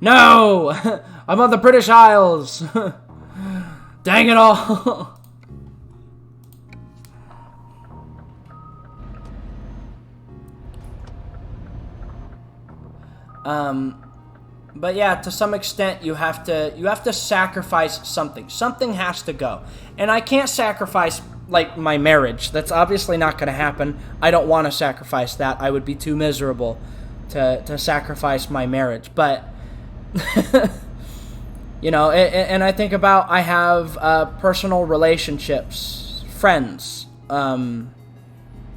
No! I'm on the British Isles! Dang it all! But yeah, to some extent, you have to sacrifice something. Something has to go. And I can't sacrifice, like, my marriage. That's obviously not going to happen. I don't want to sacrifice that. I would be too miserable to sacrifice my marriage. But, you know, and I think about, I have personal relationships, friends. You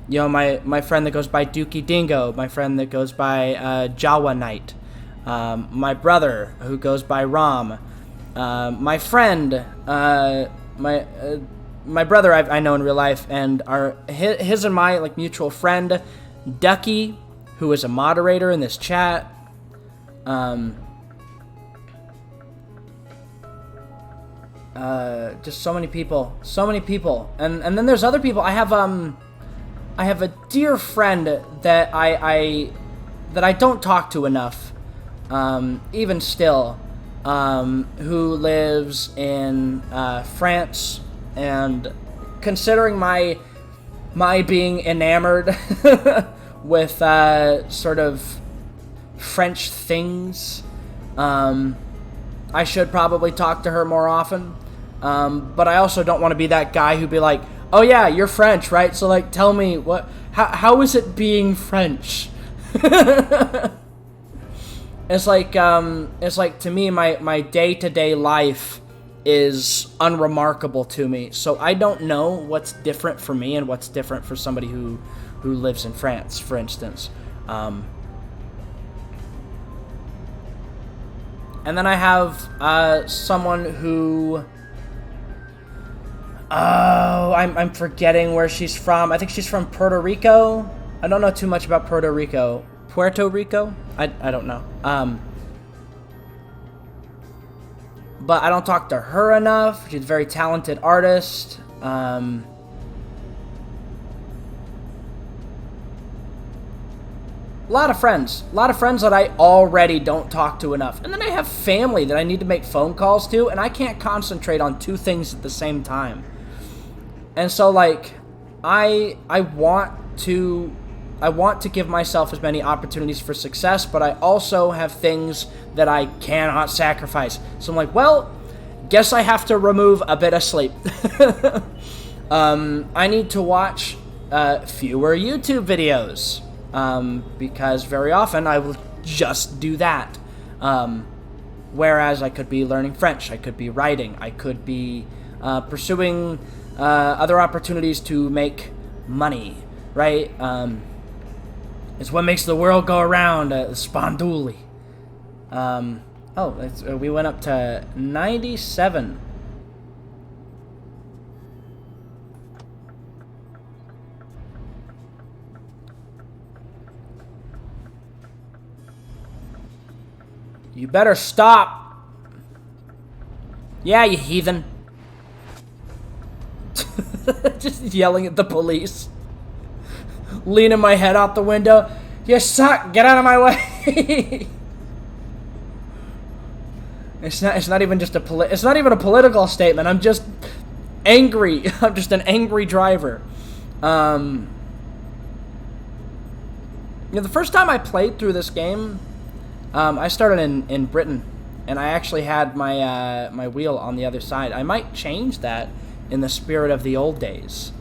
know, my friend that goes by Dookie Dingo, my friend that goes by Jawa Knight. My brother, who goes by Ram, my friend, my brother I know in real life, and his and my like mutual friend, Ducky, who is a moderator in this chat. Just so many people, and then there's other people. I have a dear friend that I don't talk to enough, even still, who lives in France, and considering my being enamored with sort of French things, I should probably talk to her more often, but I also don't want to be that guy who'd be like, oh yeah, you're French, right? So like, tell me how is it being French? It's like to me, my day-to-day life is unremarkable to me, so I don't know what's different for me and what's different for somebody who lives in France, for instance. And then I have someone who, I'm forgetting where she's from. I think she's from Puerto Rico. I don't know too much about Puerto Rico. Puerto Rico? I don't know. But I don't talk to her enough. She's a very talented artist. A lot of friends that I already don't talk to enough. And then I have family that I need to make phone calls to, and I can't concentrate on two things at the same time. And so like I want to give myself as many opportunities for success, but I also have things that I cannot sacrifice. So I'm like, well, guess I have to remove a bit of sleep. I need to watch fewer YouTube videos. Because very often I will just do that. Whereas I could be learning French, I could be writing, I could be pursuing other opportunities to make money, right? It's what makes the world go around, Sponduli. We went up to 97. You better stop. Yeah, you heathen. Just yelling at the police. Leaning my head out the window. You suck. Get out of my way. It's not even just it's not even a political statement. I'm just angry. I'm just an angry driver. The first time I played through this game, I started in Britain, and I actually had my my wheel on the other side. I might change that in the spirit of the old days.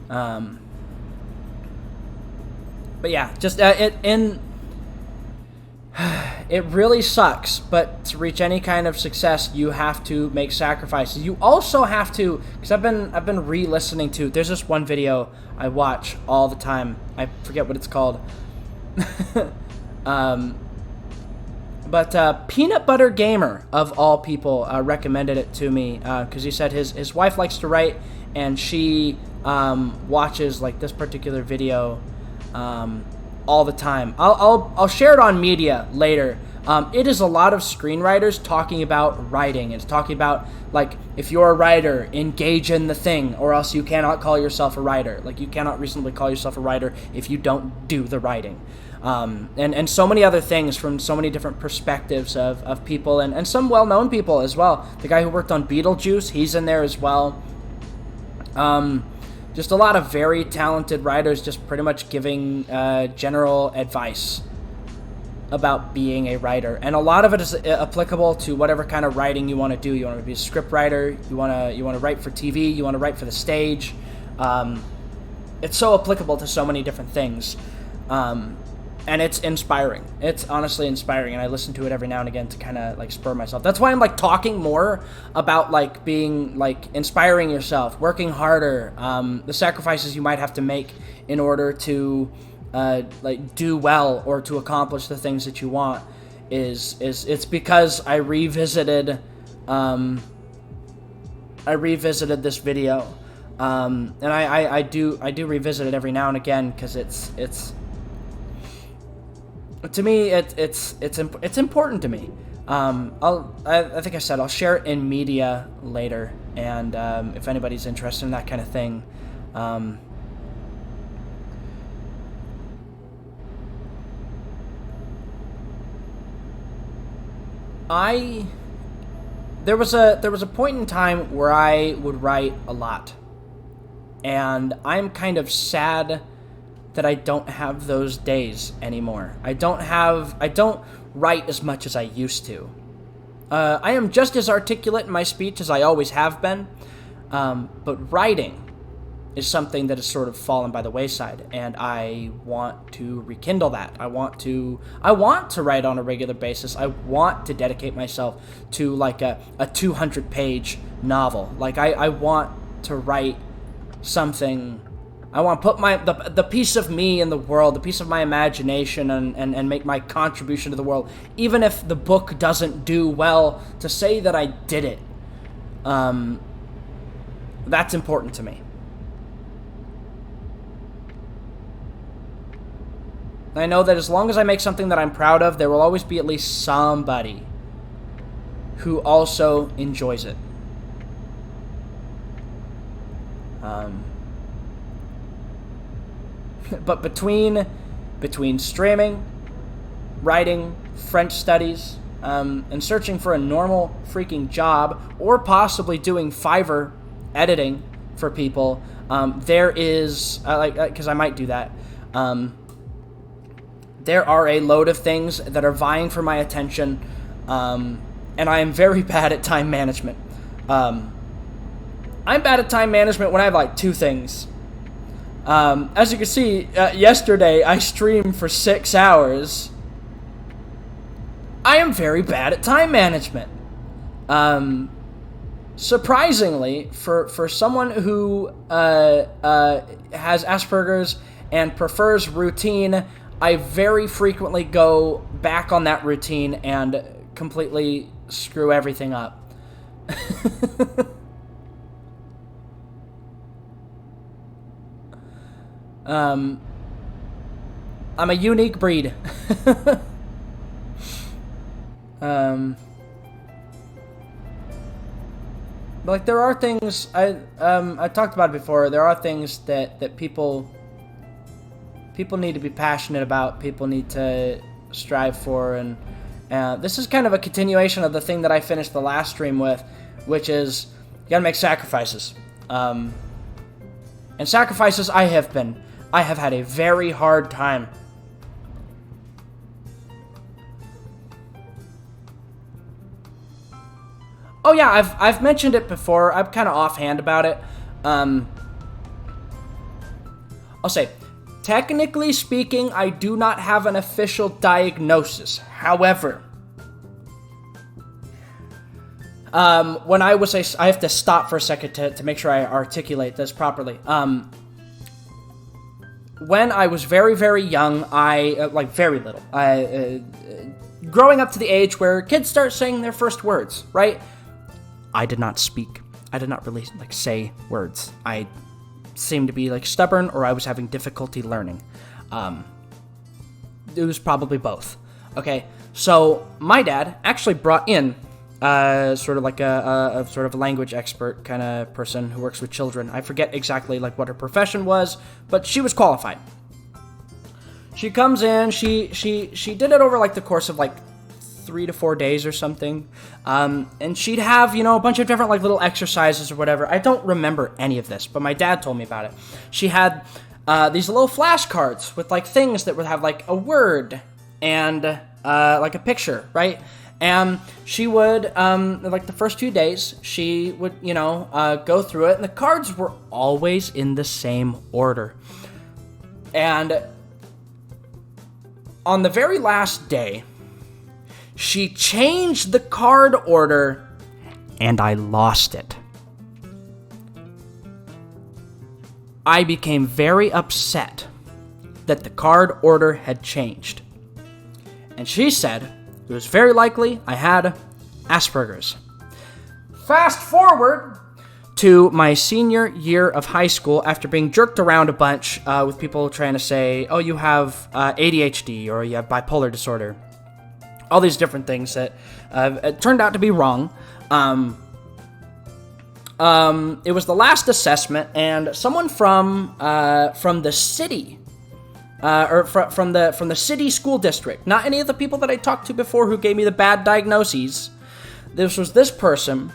But yeah, just it really sucks. But to reach any kind of success, you have to make sacrifices. You also have to, because I've been re-listening to. There's this one video I watch all the time. I forget what it's called. But Peanut Butter Gamer, of all people, recommended it to me because he said his wife likes to write, and she watches like this particular video all the time. I'll share it on media later. It is a lot of screenwriters talking about writing. It's talking about, like, if you're a writer, engage in the thing, or else you cannot call yourself a writer. Like, you cannot reasonably call yourself a writer if you don't do the writing. And so many other things from so many different perspectives of people, and some well-known people as well. The guy who worked on Beetlejuice, he's in there as well. Just a lot of very talented writers just pretty much giving general advice about being a writer. And a lot of it is applicable to whatever kind of writing you want to do. You want to be a script writer, you want to write for TV, you want to write for the stage. It's so applicable to so many different things. And it's inspiring. It's honestly inspiring, and I listen to it every now and again to kind of like spur myself. That's why I'm like talking more about like being like inspiring yourself, working harder, the sacrifices you might have to make in order to like do well or to accomplish the things that you want. It's because I revisited this video And I do revisit it every now and again because it's to me it's important to me. I think I said I'll share it in media later, and if anybody's interested in that kind of thing. There was a point in time where I would write a lot, and I'm kind of sad that I don't have those days anymore. I don't write as much as I used to. I am just as articulate in my speech as I always have been, but writing is something that has sort of fallen by the wayside, and I want to rekindle that. I want to write on a regular basis. I want to dedicate myself to like a 200-page novel. Like I want to write something. I want to put the piece of me in the world, the piece of my imagination, and make my contribution to the world, even if the book doesn't do well, to say that I did it. That's important to me. I know that as long as I make something that I'm proud of, there will always be at least somebody who also enjoys it. But between streaming, writing, French studies, and searching for a normal freaking job, or possibly doing Fiverr editing for people, there is because I might do that. There are a load of things that are vying for my attention, and I am very bad at time management. I'm bad at time management when I have like two things. As you can see, yesterday I streamed for 6 hours. I am very bad at time management. Surprisingly, for someone who has Asperger's and prefers routine, I very frequently go back on that routine and completely screw everything up. I'm a unique breed. Like there are things I talked about it before. There are things that people need to be passionate about. People need to strive for, and this is kind of a continuation of the thing that I finished the last stream with, which is you gotta make sacrifices. And sacrifices I have had a very hard time. Oh yeah, I've mentioned it before. I'm kind of offhand about it. I'll say, technically speaking, I do not have an official diagnosis. However, when I have to stop for a second to make sure I articulate this properly. When I was very, very young, very little, growing up to the age where kids start saying their first words, right? I did not speak. I did not really, say words. I seemed to be, stubborn, or I was having difficulty learning. It was probably both. Okay, so my dad actually brought in sort of a language expert kind of person who works with children. I forget exactly what her profession was, but she was qualified. She comes in, she did it over the course of 3 to 4 days or something, and she'd have a bunch of different little exercises or whatever. I don't remember any of this, but my dad told me about it. She had these little flashcards with things that would have a word and a picture, right? And she would, the first 2 days, she would, go through it, and the cards were always in the same order. And on the very last day, she changed the card order, and I lost it. I became very upset that the card order had changed. And she said it was very likely I had Asperger's. Fast forward to my senior year of high school after being jerked around a bunch with people trying to say, oh, you have ADHD or you have bipolar disorder. All these different things that it turned out to be wrong. It was the last assessment, and someone from the city, or from the city school district, not any of the people that I talked to before who gave me the bad diagnoses. This was this person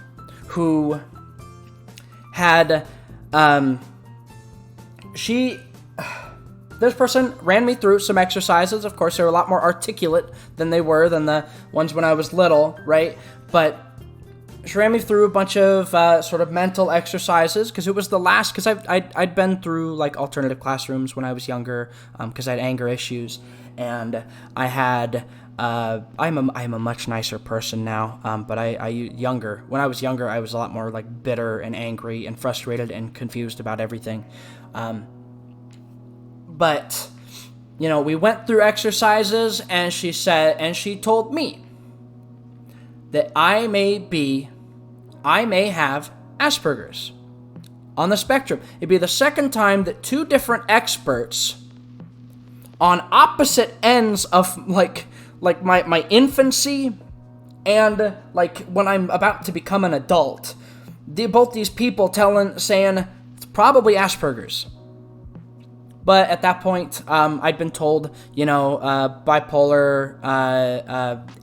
who had, this person ran me through some exercises. Of course, they were a lot more articulate than the ones when I was little, right? But she ran me through a bunch of sort of mental exercises, because it was the last, because I'd been through like alternative classrooms when I was younger, because I had anger issues, and I had, I'm a much nicer person now, but when I was younger, I was a lot more like bitter and angry and frustrated and confused about everything. But, you know, we went through exercises, and she told me that I may have Asperger's on the spectrum. It'd be the second time that two different experts on opposite ends of like my infancy and like when I'm about to become an adult, both these people saying it's probably Asperger's. But at that point, I'd been told, you know, bipolar,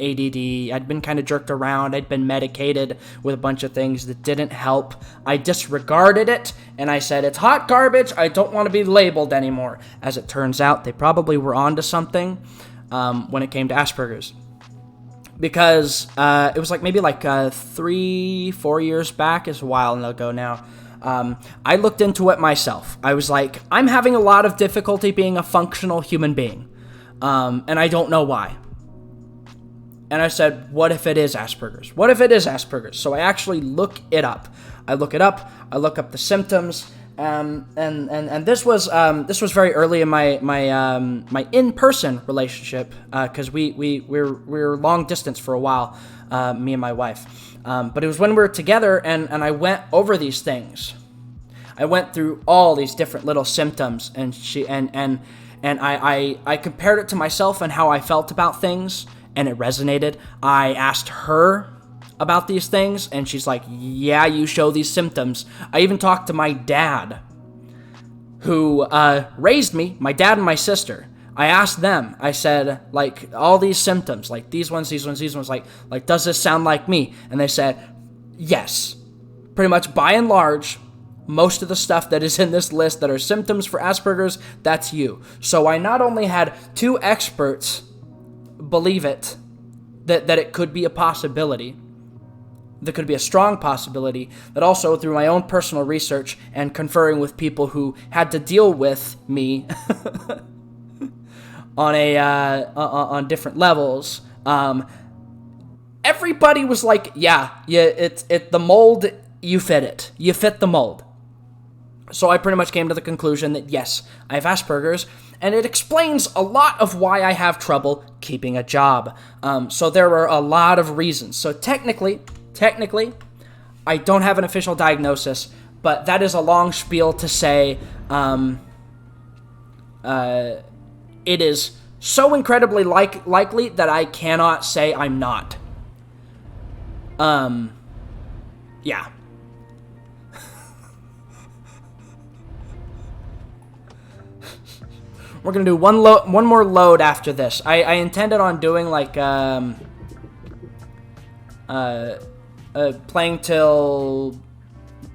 ADD. I'd been kind of jerked around. I'd been medicated with a bunch of things that didn't help. I disregarded it, and I said, it's hot garbage. I don't want to be labeled anymore. As it turns out, they probably were onto something when it came to Asperger's. Because it was like maybe 3-4 years back. It's a while ago now. I looked into it myself. I was like, I'm having a lot of difficulty being a functional human being, and I don't know why. And I said, what if it is Asperger's? What if it is Asperger's? So I actually look it up. I look up the symptoms, and this was very early in my in-person relationship, because we were long distance for a while, me and my wife. But it was when we were together, and I went over these things. I went through all these different little symptoms, and I compared it to myself and how I felt about things, and it resonated. I asked her about these things, and she's like, yeah, you show these symptoms. I even talked to my dad, who raised me, my dad and my sister. I asked them, I said, like, all these symptoms, like these ones, like, does this sound like me? And they said, yes. Pretty much, by and large, most of the stuff that is in this list that are symptoms for Asperger's, that's you. So I not only had two experts believe it, that it could be a possibility, that could be a strong possibility, that also through my own personal research and conferring with people who had to deal with me on different levels, everybody was like, yeah, the mold, you fit the mold. So I pretty much came to the conclusion that yes, I have Asperger's, and it explains a lot of why I have trouble keeping a job. So there were a lot of reasons. So technically, I don't have an official diagnosis, but that is a long spiel to say, it is so incredibly likely that I cannot say I'm not. Yeah. We're gonna do one more load after this. I intended on doing like playing till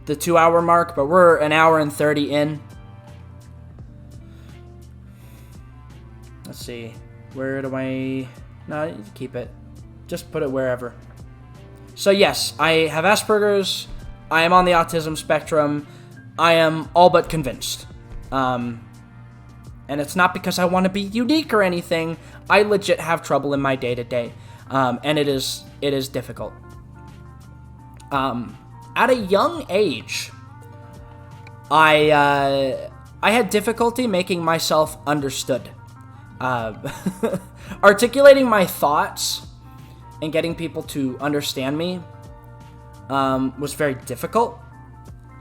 the 2-hour mark, but we're an hour and 30 in. Let's see. Where do I... No, you can keep it. Just put it wherever. So yes, I have Asperger's. I am on the autism spectrum. I am all but convinced. And it's not because I want to be unique or anything. I legit have trouble in my day-to-day. And it is difficult. At a young age, I had difficulty making myself understood. Articulating my thoughts and getting people to understand me was very difficult.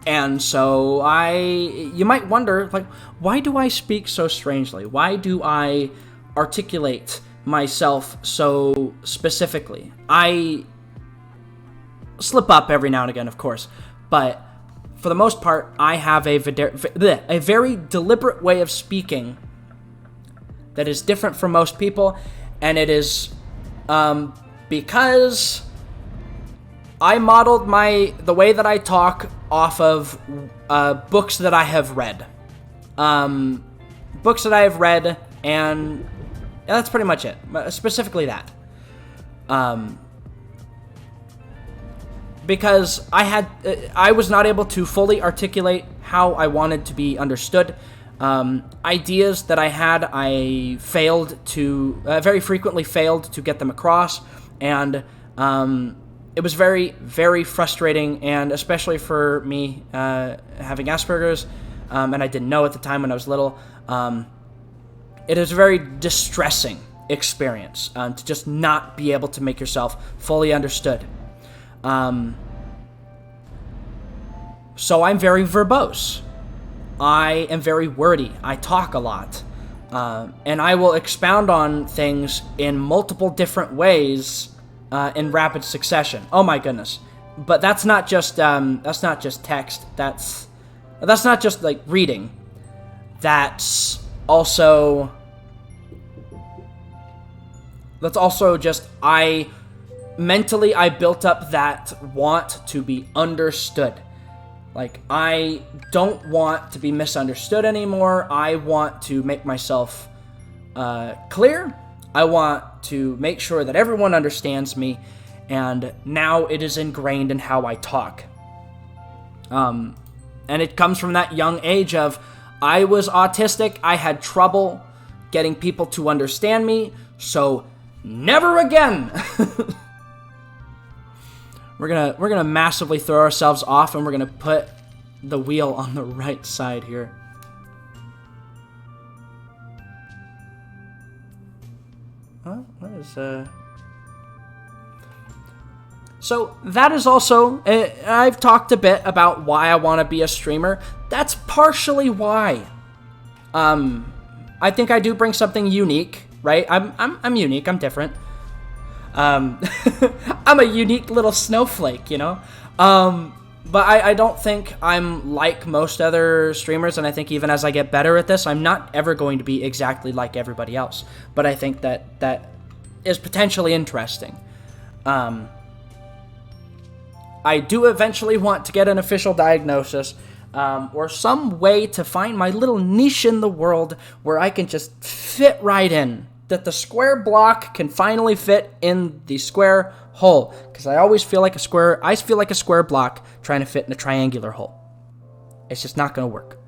And so you might wonder, like, why do I speak so strangely? Why do I articulate myself so specifically? I slip up every now and again, of course, but for the most part, I have a very deliberate way of speaking that is different from most people, and it is because I modeled the way that I talk off of books that I have read. Books that I have read, and that's pretty much it. Specifically that. Because I was not able to fully articulate how I wanted to be understood. Ideas that I had, I very frequently failed to get them across, and it was very, very frustrating, and especially for me having Asperger's, and I didn't know at the time when I was little, it is a very distressing experience to just not be able to make yourself fully understood. So I'm very verbose. I am very wordy. I talk a lot. And I will expound on things in multiple different ways in rapid succession. Oh my goodness. But that's not just text. That's not just like reading. That's also just mentally I built up that want to be understood. Like, I don't want to be misunderstood anymore. I want to make myself clear. I want to make sure that everyone understands me, and now it is ingrained in how I talk. And it comes from that young age of, I was autistic, I had trouble getting people to understand me, so never again! We're gonna massively throw ourselves off, and we're gonna put the wheel on the right side here. What is So that is also, I've talked a bit about why I want to be a streamer. That's partially why. I think I do bring something unique, right? I'm unique. I'm different. I'm a unique little snowflake, you know? But I don't think I'm like most other streamers, and I think even as I get better at this, I'm not ever going to be exactly like everybody else. But I think that is potentially interesting. I do eventually want to get an official diagnosis, or some way to find my little niche in the world where I can just fit right in. That the square block can finally fit in the square hole. Because I always feel like a square block trying to fit in a triangular hole. It's just not going to work.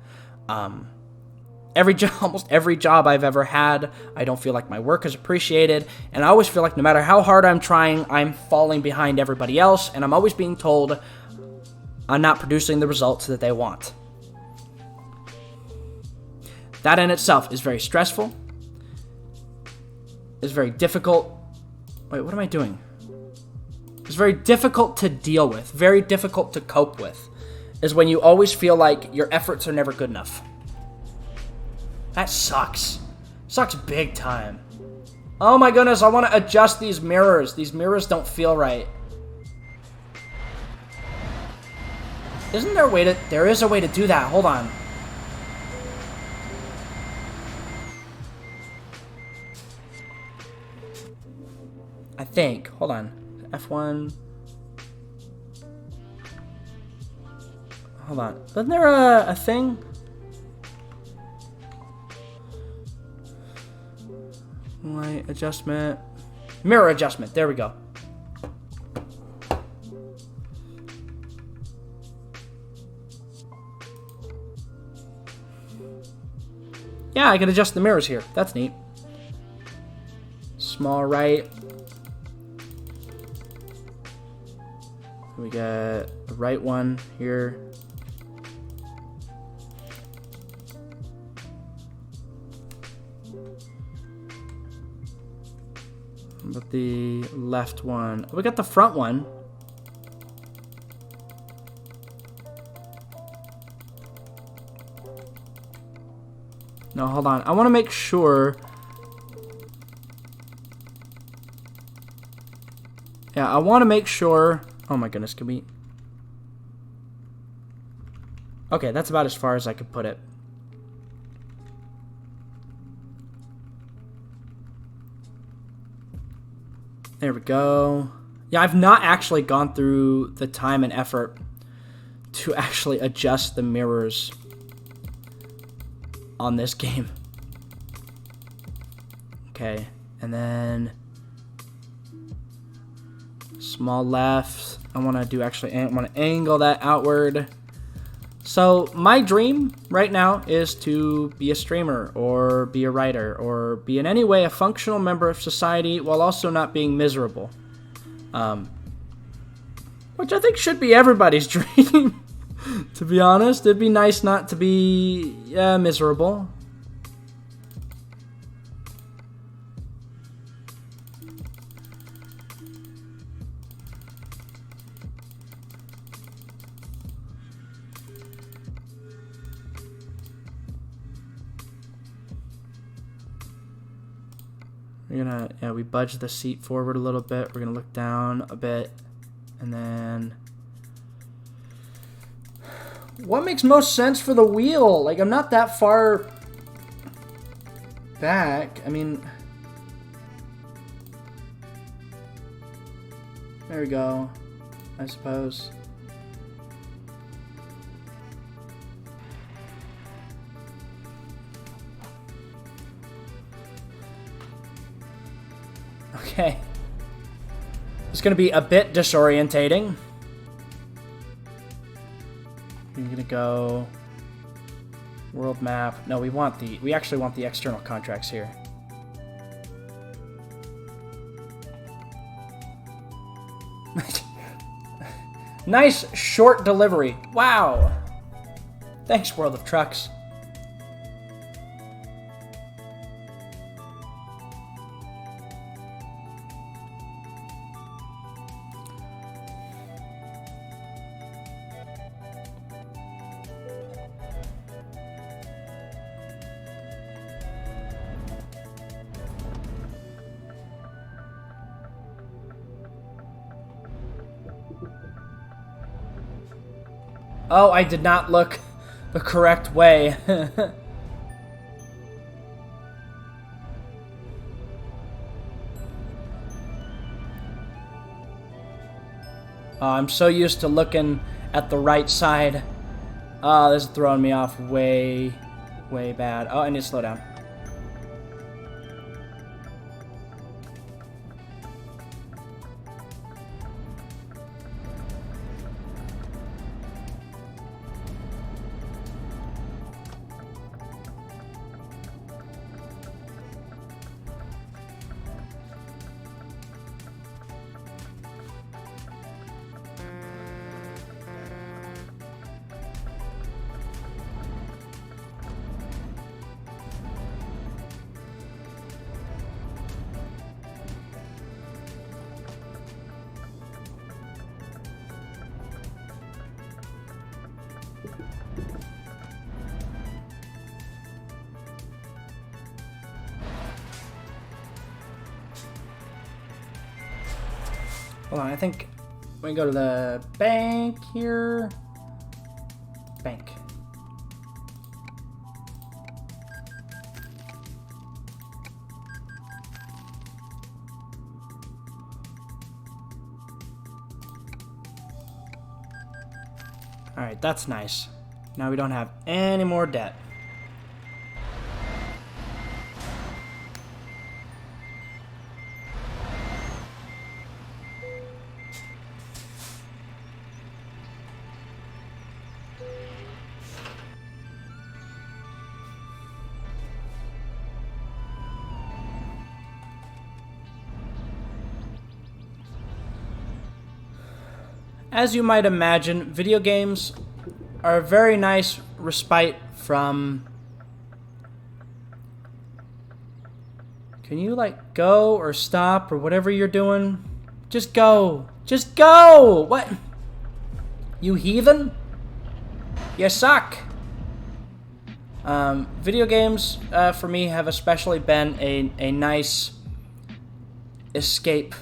Almost every job I've ever had, I don't feel like my work is appreciated. And I always feel like no matter how hard I'm trying, I'm falling behind everybody else. And I'm always being told I'm not producing the results that they want. That in itself is very stressful. Is very difficult. Wait, what am I doing? It's very difficult to deal with, very difficult to cope with, is when you always feel like your efforts are never good enough. That sucks. Sucks big time. Oh my goodness, I want to adjust these mirrors. These mirrors don't feel right. Isn't there a way to... There is a way to do that. Hold on. I think. Hold on. F1. Hold on. Isn't there a thing? Light adjustment. Mirror adjustment. There we go. Yeah, I can adjust the mirrors here. That's neat. Small right. We got the right one here. But the left one. We got the front one. No, hold on. I want to make sure. Yeah, I want to make sure. Oh my goodness, can we? Okay, that's about as far as I could put it. There we go. Yeah, I've not actually gone through the time and effort to actually adjust the mirrors on this game. Okay, and then small left. I want to angle that outward. So my dream right now is to be a streamer or be a writer or be in any way a functional member of society while also not being miserable. Which I think should be everybody's dream. To be honest, it'd be nice not to be miserable. We're gonna, we budge the seat forward a little bit. We're gonna look down a bit, and then what makes most sense for the wheel? Like, I'm not that far back. I mean, there we go, I suppose. Okay. It's going to be a bit disorientating. We're going to go world map. No, we actually want the external contracts here. Nice short delivery. Wow. Thanks, World of Trucks. Oh, I did not look the correct way. I'm so used to looking at the right side. Oh, this is throwing me off way, way bad. Oh, I need to slow down. Hold on, I think we can go to the bank here. Bank. Alright, that's nice. Now we don't have any more debt. As you might imagine, video games are a very nice respite from... Can you, like, go or stop or whatever you're doing? Just go. Just go! What? You heathen? You suck. Video games, for me, have especially been a nice escape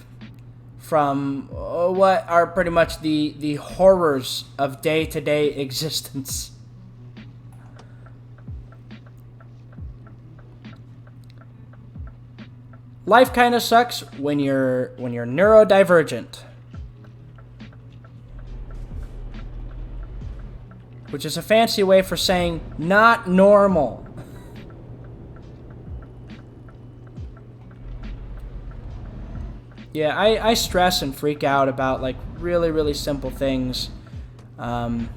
from what are pretty much the horrors of day-to-day existence. Life kind of sucks when you're neurodivergent, which is a fancy way for saying not normal. Yeah, I stress and freak out about like really, really simple things. And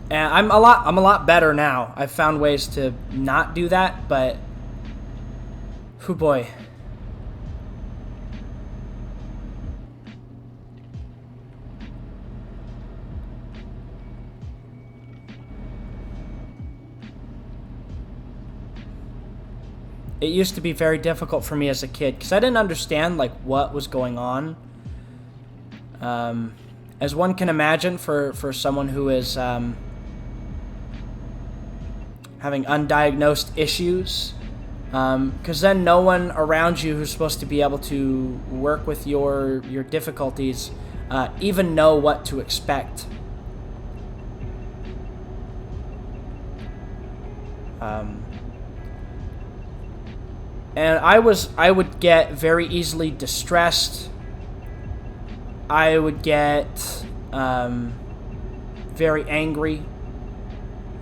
I'm a lot better now. I've found ways to not do that, but oh boy. It used to be very difficult for me as a kid because I didn't understand like what was going on. As one can imagine, for someone who is having undiagnosed issues, because then no one around you who's supposed to be able to work with your difficulties even know what to expect. And I would get very easily distressed. I would get very angry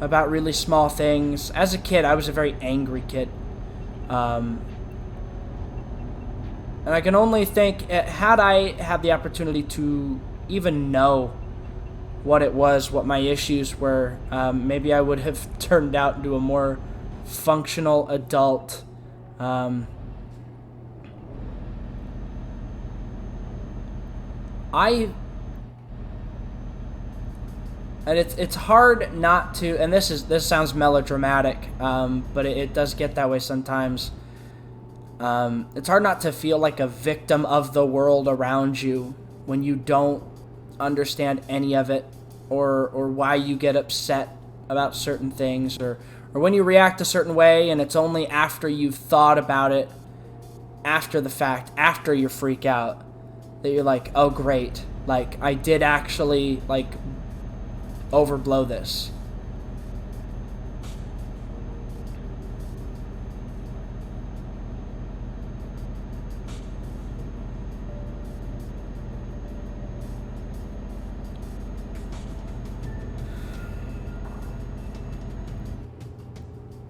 about really small things. As a kid, I was a very angry kid. And I can only think, had I had the opportunity to even know what it was, what my issues were, maybe I would have turned out into a more functional adult. And it's hard not to, and this sounds melodramatic, but it does get that way sometimes. It's hard not to feel like a victim of the world around you when you don't understand any of it, or why you get upset about certain things, or when you react a certain way and it's only after you've thought about it, after the fact, after you freak out, that you're like, oh great, like I did actually like overblow this.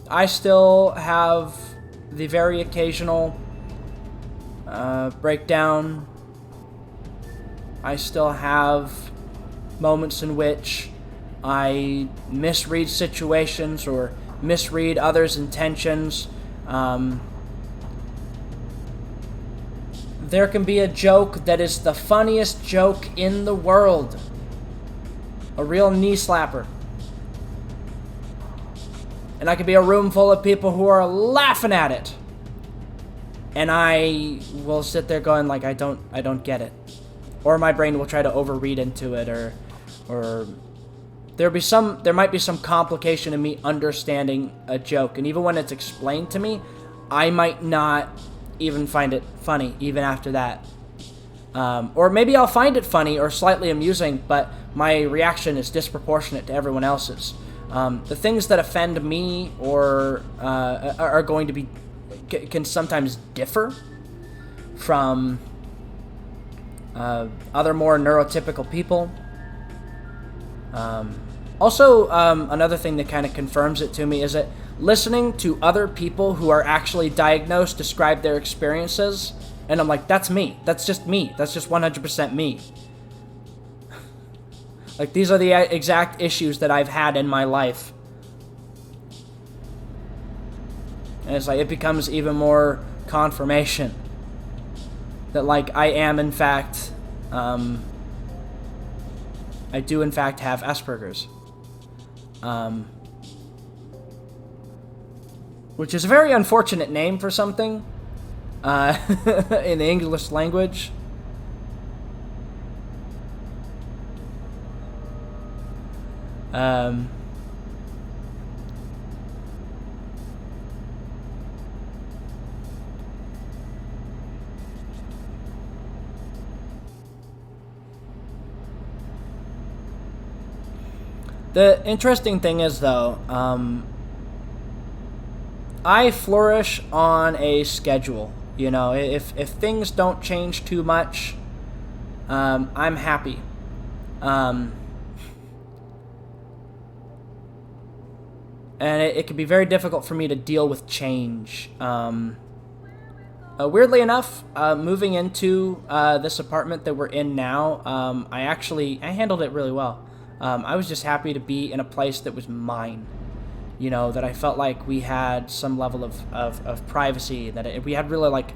I still have the very occasional breakdown. I still have moments in which I misread situations or misread others' intentions. There can be a joke that is the funniest joke in the world. A real knee slapper. And I could be a room full of people who are laughing at it. And I will sit there going like, I don't get it. Or my brain will try to overread into it, or there might be some complication in me understanding a joke. And even when it's explained to me, I might not even find it funny, even after that. Or maybe I'll find it funny or slightly amusing, but my reaction is disproportionate to everyone else's. The things that offend me or are going to be can sometimes differ from other more neurotypical people. Also, another thing that kind of confirms it to me is that listening to other people who are actually diagnosed describe their experiences, and I'm like, that's me. That's just me. That's just 100% me. Like, these are the exact issues that I've had in my life. And it's like, it becomes even more confirmation that, like, I am, in fact, I do, in fact, have Asperger's. Which is a very unfortunate name for something in the English language. The interesting thing is, though, I flourish on a schedule. You know, if things don't change too much, I'm happy. And it can be very difficult for me to deal with change. Weirdly enough, moving into this apartment that we're in now, I handled it really well. I was just happy to be in a place that was mine. You know, that I felt like we had some level of privacy, that we had really, like,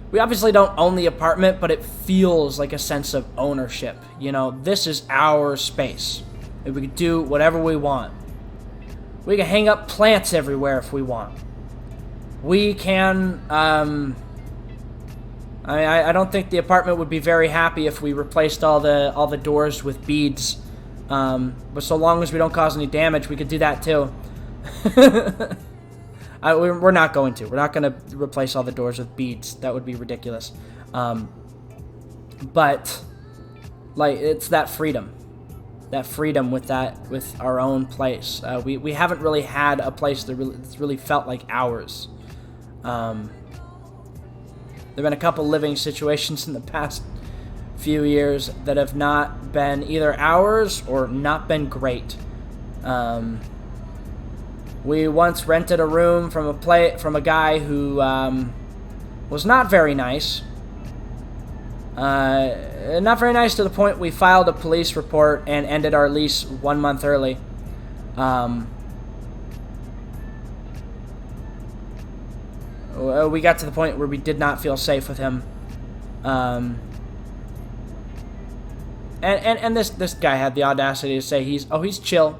we obviously don't own the apartment, but it feels like a sense of ownership. You know, this is our space. We can do whatever we want. We can hang up plants everywhere if we want. We can, I don't think the apartment would be very happy if we replaced all the doors with beads. But so long as we don't cause any damage, we could do that too. We're not going to. We're not going to replace all the doors with beads. That would be ridiculous. But, like, it's that freedom. That freedom with our own place. We haven't really had a place that's really felt like ours. There have been a couple living situations in the past few years that have not been either ours or not been great. We once rented a room from a guy who was not very nice. Not very nice to the point we filed a police report and ended our lease 1 month early. We got to the point where we did not feel safe with him. And this guy had the audacity to say he's chill.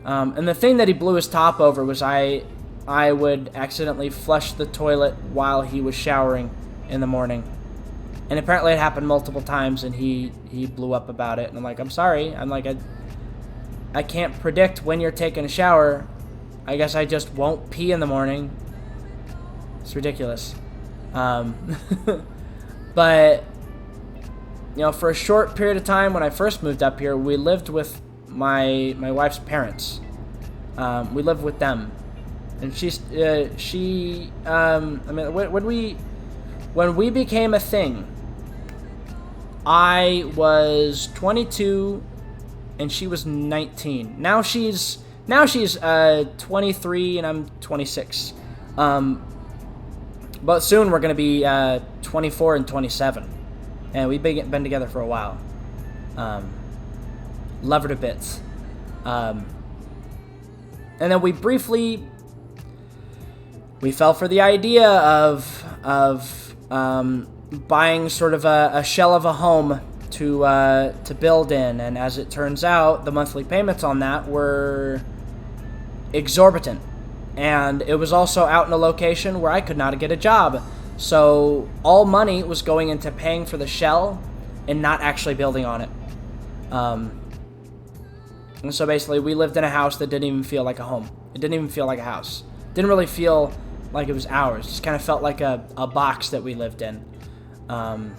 And the thing that he blew his top over was I would accidentally flush the toilet while he was showering in the morning. And apparently it happened multiple times, and he blew up about it. And I'm like, I'm sorry. I'm like, I can't predict when you're taking a shower. I guess I just won't pee in the morning. It's ridiculous. But, you know, for a short period of time when I first moved up here, we lived with my wife's parents. We lived with them. And when we became a thing, I was 22 and she was 19. Now she's 23 and I'm 26. But soon we're going to be 24 and 27. And we've been together for a while. Love her to bits. And then we fell for the idea of buying sort of a shell of a home to build in, and as it turns out, the monthly payments on that were exorbitant, and it was also out in a location where I could not get a job, so all money was going into paying for the shell and not actually building on it. And so basically we lived in a house that didn't even feel like a home. It didn't even feel like a house. It didn't really feel like it was ours. It just kind of felt like a box that we lived in. It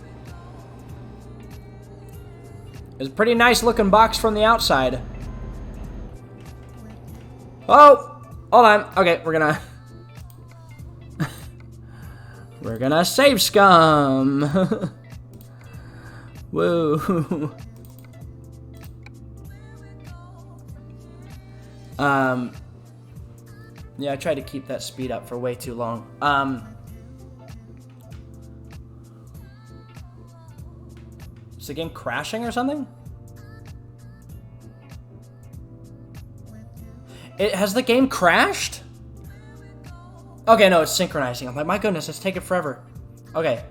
was a pretty nice looking box from the outside. Oh, hold on. Okay, we're gonna save scum. Woo. Yeah, I tried to keep that speed up for way too long. Is the game crashing or something? Has the game crashed? Okay, no, it's synchronizing. I'm like, my goodness, it's taking forever. Okay.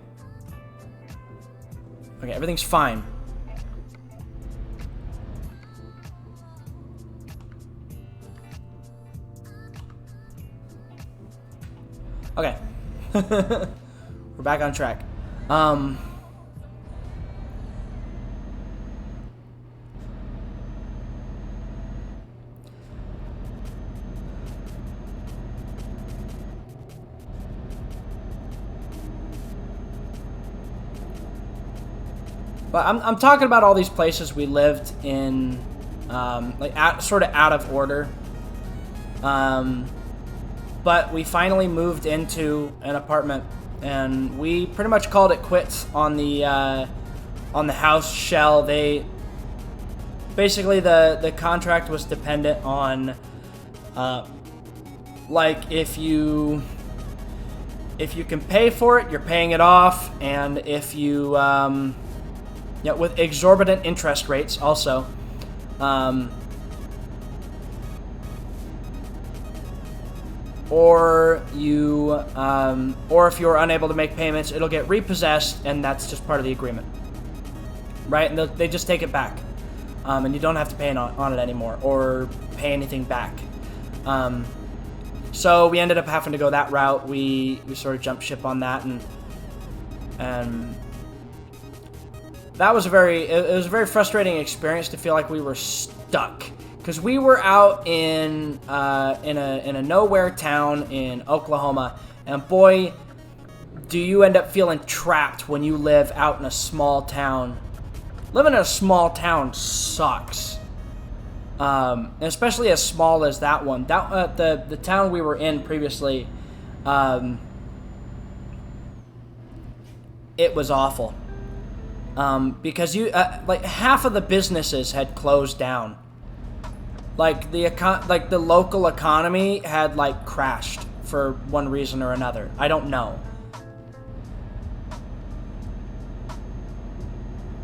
Okay, everything's fine. Okay. We're back on track. But I'm talking about all these places we lived in sort of out of order. But we finally moved into an apartment, and we pretty much called it quits on the house shell. Basically the contract was dependent on like if you can pay for it, you're paying it off, and if you with exorbitant interest rates also. Or if you're unable to make payments, it'll get repossessed, and that's just part of the agreement, right? And they just take it back, and you don't have to pay on it anymore or pay anything back. So we ended up having to go that route. We sort of jumped ship on that, and that was it was a very frustrating experience to feel like we were stuck. Because we were out in a nowhere town in Oklahoma, and boy, do you end up feeling trapped when you live out in a small town. Living in a small town sucks, especially as small as that one. The town we were in previously, it was awful, because like half of the businesses had closed down. Like the local economy had like crashed for one reason or another. I don't know.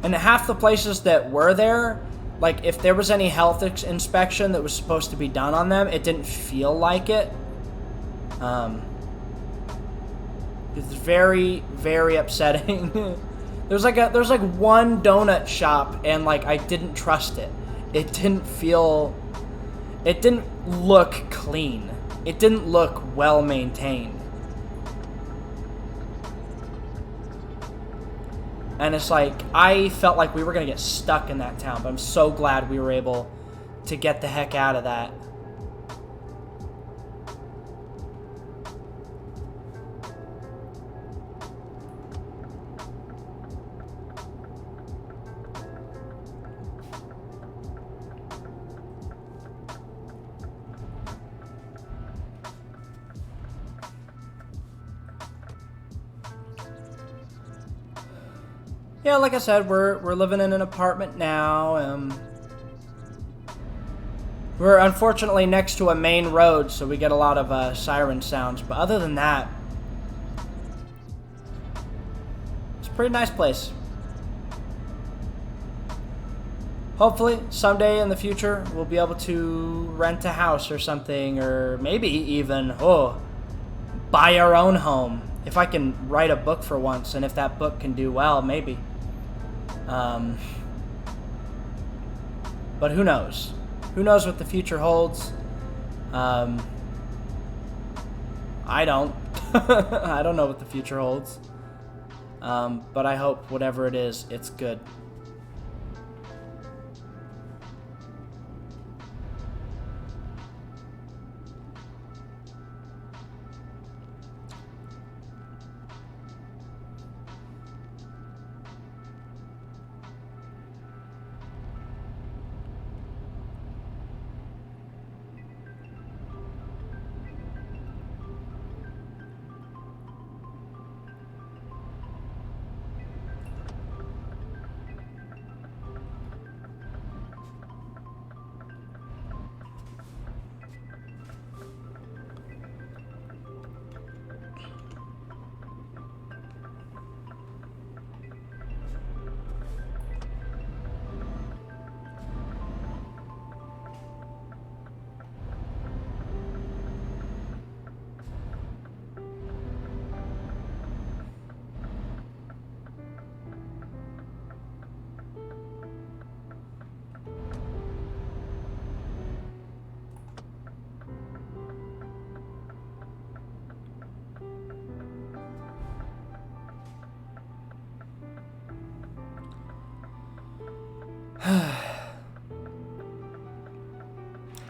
And half the places that were there, like if there was any health inspection that was supposed to be done on them, it didn't feel like it. It's very, very upsetting. There's like one donut shop, and like I didn't trust it. It didn't look clean. It didn't look well maintained. And it's like, I felt like we were going to get stuck in that town, but I'm so glad we were able to get the heck out of that. Yeah, like I said, we're living in an apartment now. We're unfortunately next to a main road, so we get a lot of siren sounds. But other than that, it's a pretty nice place. Hopefully, someday in the future, we'll be able to rent a house or something, or maybe even, buy our own home. If I can write a book for once, and if that book can do well, maybe. But who knows? Who knows what the future holds? I don't. I don't know what the future holds. But I hope whatever it is, it's good.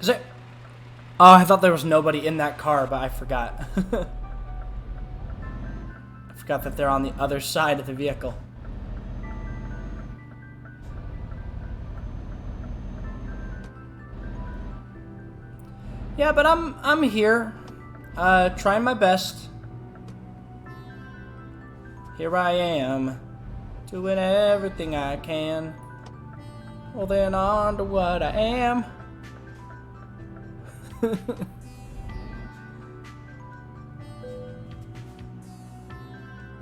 Is it? Oh, I thought there was nobody in that car, but I forgot. I forgot that they're on the other side of the vehicle. Yeah, but I'm here, trying my best. Here I am, doing everything I can, holding on to what I am.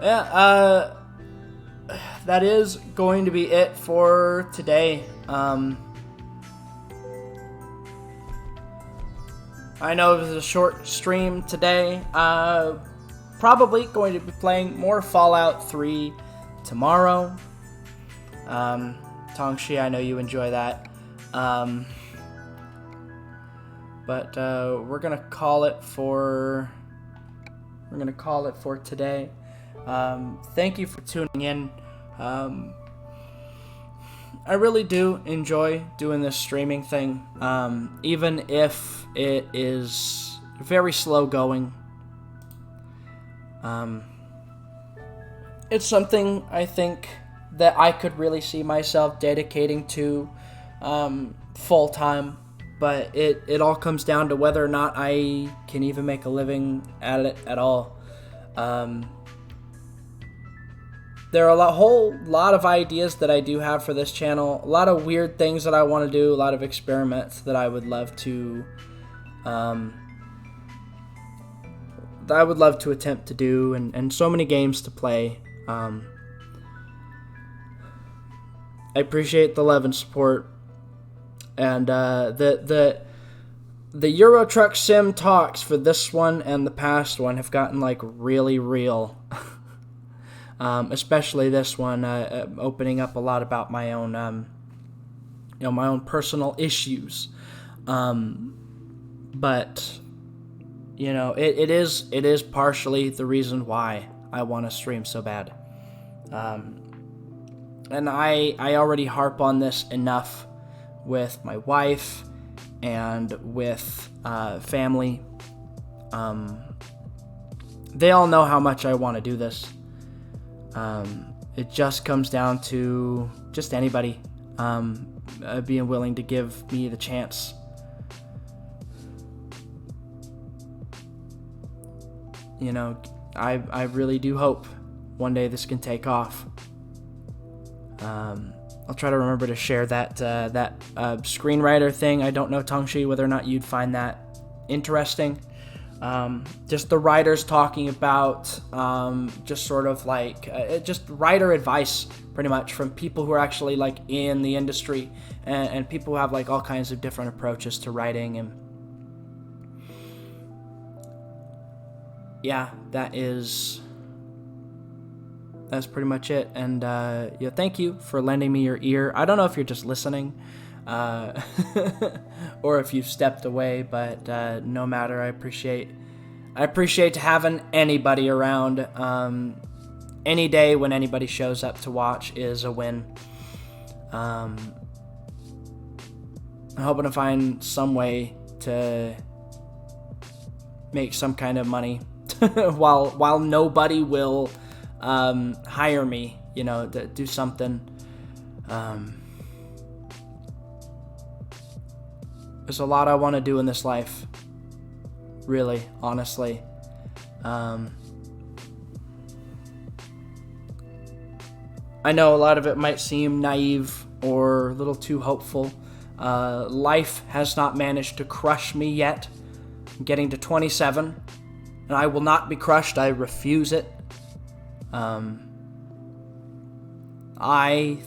Yeah, that is going to be it for today. I know it was a short stream today. Probably going to be playing more Fallout 3 tomorrow. Tongshi, I know you enjoy that. But we're gonna call it for today. Thank you for tuning in. I really do enjoy doing this streaming thing, even if it is very slow going. It's something I think that I could really see myself dedicating to full time, but it all comes down to whether or not I can even make a living at it at all. There are a whole lot of ideas that I do have for this channel, a lot of weird things that I want to do, a lot of experiments that I would love to attempt to do, and so many games to play. I appreciate the love and support, and the Euro Truck Sim talks for this one and the past one have gotten like really real. Especially this one, opening up a lot about my own, my own personal issues. But it is partially the reason why I want to stream so bad. And I already harp on this enough with my wife and with family. They all know how much I want to do this. It just comes down to just anybody being willing to give me the chance. I really do hope one day this can take off. I'll try to remember to share that screenwriter thing. I don't know, Tongshi, whether or not you'd find that interesting. Just the writers talking about just sort of like just writer advice, pretty much, from people who are actually like in the industry, and people who have like all kinds of different approaches to writing. And yeah, that's pretty much it. And thank you for lending me your ear. I don't know if you're just listening or if you've stepped away, but no matter, I appreciate having anybody around. Any day when anybody shows up to watch is a win. I'm hoping to find some way to make some kind of money while nobody will hire me, to do something. There's a lot I want to do in this life, really, honestly. I know a lot of it might seem naive or a little too hopeful. Life has not managed to crush me yet. I'm getting to 27, and I will not be crushed. I refuse it. I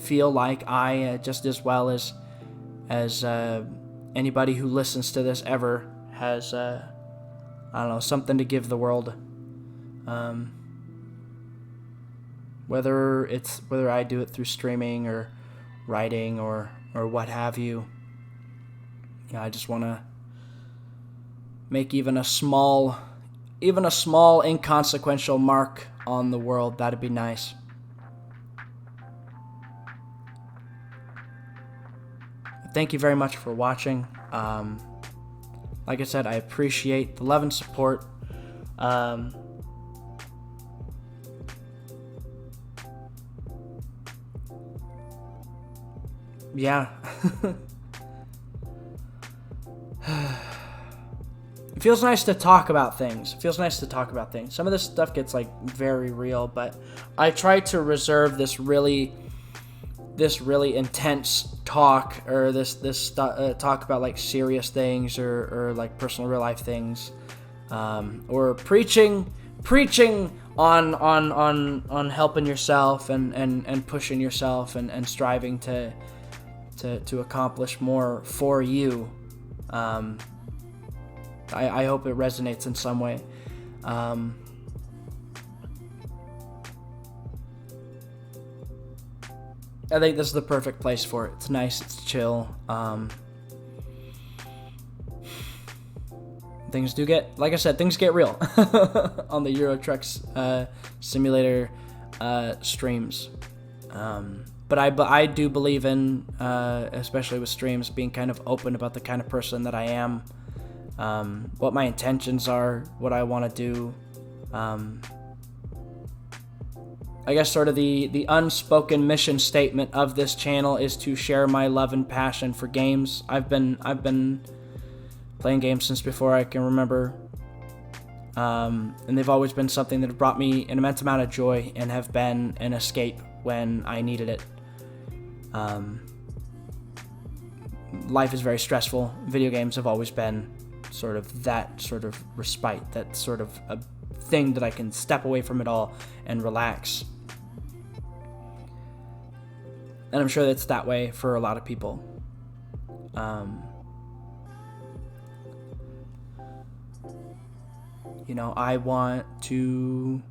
feel like I, just as well as anybody who listens to this ever, has something to give the world. Whether I do it through streaming or writing or what have you. I just want to make even a small inconsequential mark on the world. That'd be nice. Thank you very much for watching. Like I said, I appreciate the love and support. Yeah. feels nice to talk about things. It feels nice to talk about things. Some of this stuff gets like very real, but I try to reserve this really intense talk, or this talk about like serious things, or like personal real life things, or preaching on helping yourself and pushing yourself and striving to accomplish more for you. I hope it resonates in some way. I think this is the perfect place for it. It's nice, it's chill. Things do get, like I said, things get real on the Euro Trucks Simulator streams. But I do believe in, especially with streams, being kind of open about the kind of person that I am, what my intentions are, what I want to do. I guess sort of the unspoken mission statement of this channel is to share my love and passion for games. I've been playing games since before I can remember, and they've always been something that have brought me an immense amount of joy and have been an escape when I needed it. Life is very stressful. Video games have always been sort of that sort of respite, that sort of a thing that I can step away from it all and relax. And I'm sure that's that way for a lot of people. I want to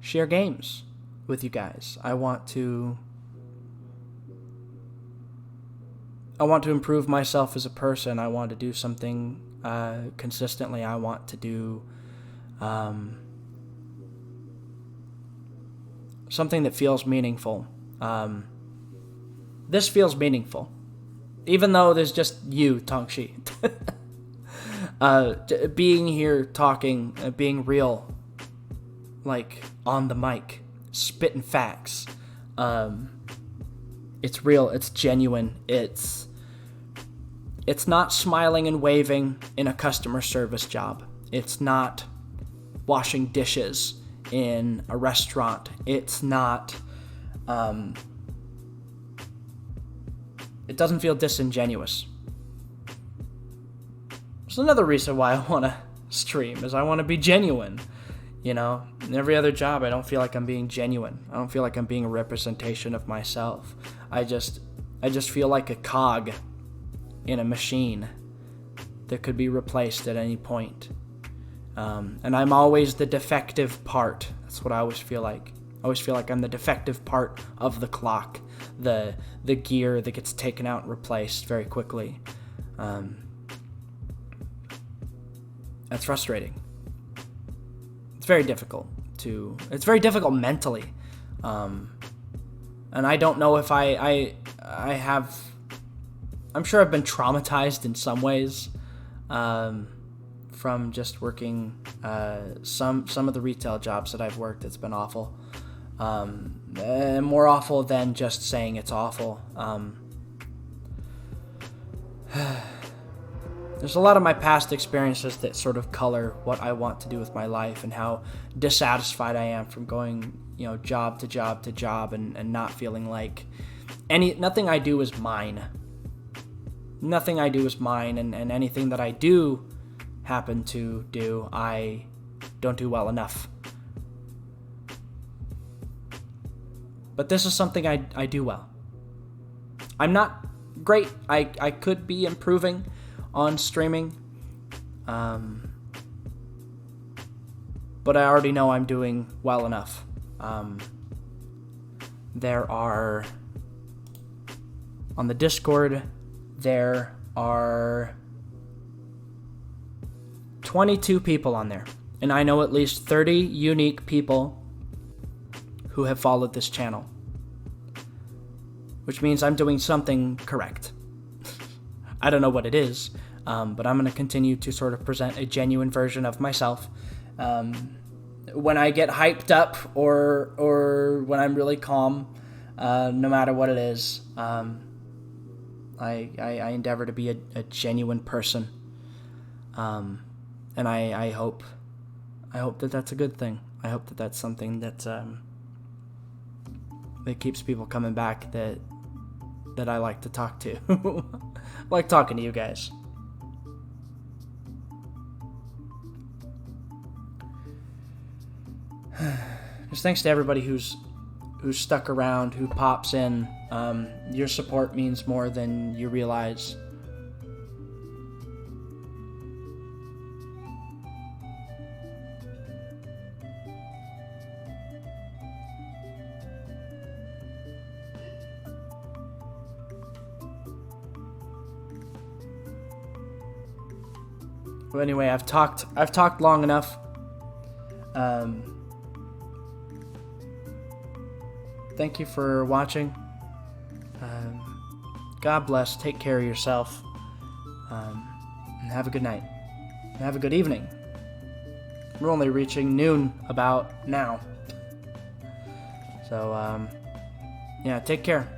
share games with you guys. I want to improve myself as a person. I want to do something consistently. I want to do something that feels meaningful. This feels meaningful, even though there's just you, Tongshi. Being here, talking, being real, like on the mic, spitting facts. It's real. It's genuine. It's not smiling and waving in a customer service job. It's not washing dishes in a restaurant. It's not. It doesn't feel disingenuous. It's another reason why I want to stream, is I want to be genuine. In every other job, I don't feel like I'm being genuine. I don't feel like I'm being a representation of myself. I just feel like a cog in a machine that could be replaced at any point. And I'm always the defective part. That's what I always feel like. I always feel like I'm the defective part of the clock, the gear that gets taken out and replaced very quickly. That's frustrating. It's very difficult mentally. And I don't know if I have, I'm sure I've been traumatized in some ways, from just working, some of the retail jobs that I've worked. It's been awful. More awful than just saying it's awful. There's a lot of my past experiences that sort of color what I want to do with my life, and how dissatisfied I am from going, job to job to job, and not feeling like nothing I do is mine. Nothing I do is mine, and anything that I do happen to do, I don't do well enough. But this is something I do well. I'm not great. I could be improving on streaming. But I already know I'm doing well enough. There are, on the Discord, there are 22 people on there. And I know at least 30 unique people who have followed this channel, which means I'm doing something correct. I don't know what it is, but I'm going to continue to sort of present a genuine version of myself. When I get hyped up, or when I'm really calm, no matter what it is, I endeavor to be a genuine person. and I hope that that's a good thing. I hope that that's something that that keeps people coming back, that I like to talk to. I like talking to you guys. Just thanks to everybody who's stuck around, who pops in. Your support means more than you realize. Well, anyway, I've talked long enough. Thank you for watching. God bless. Take care of yourself. And have a good night. And have a good evening. We're only reaching noon about now. So, yeah, take care.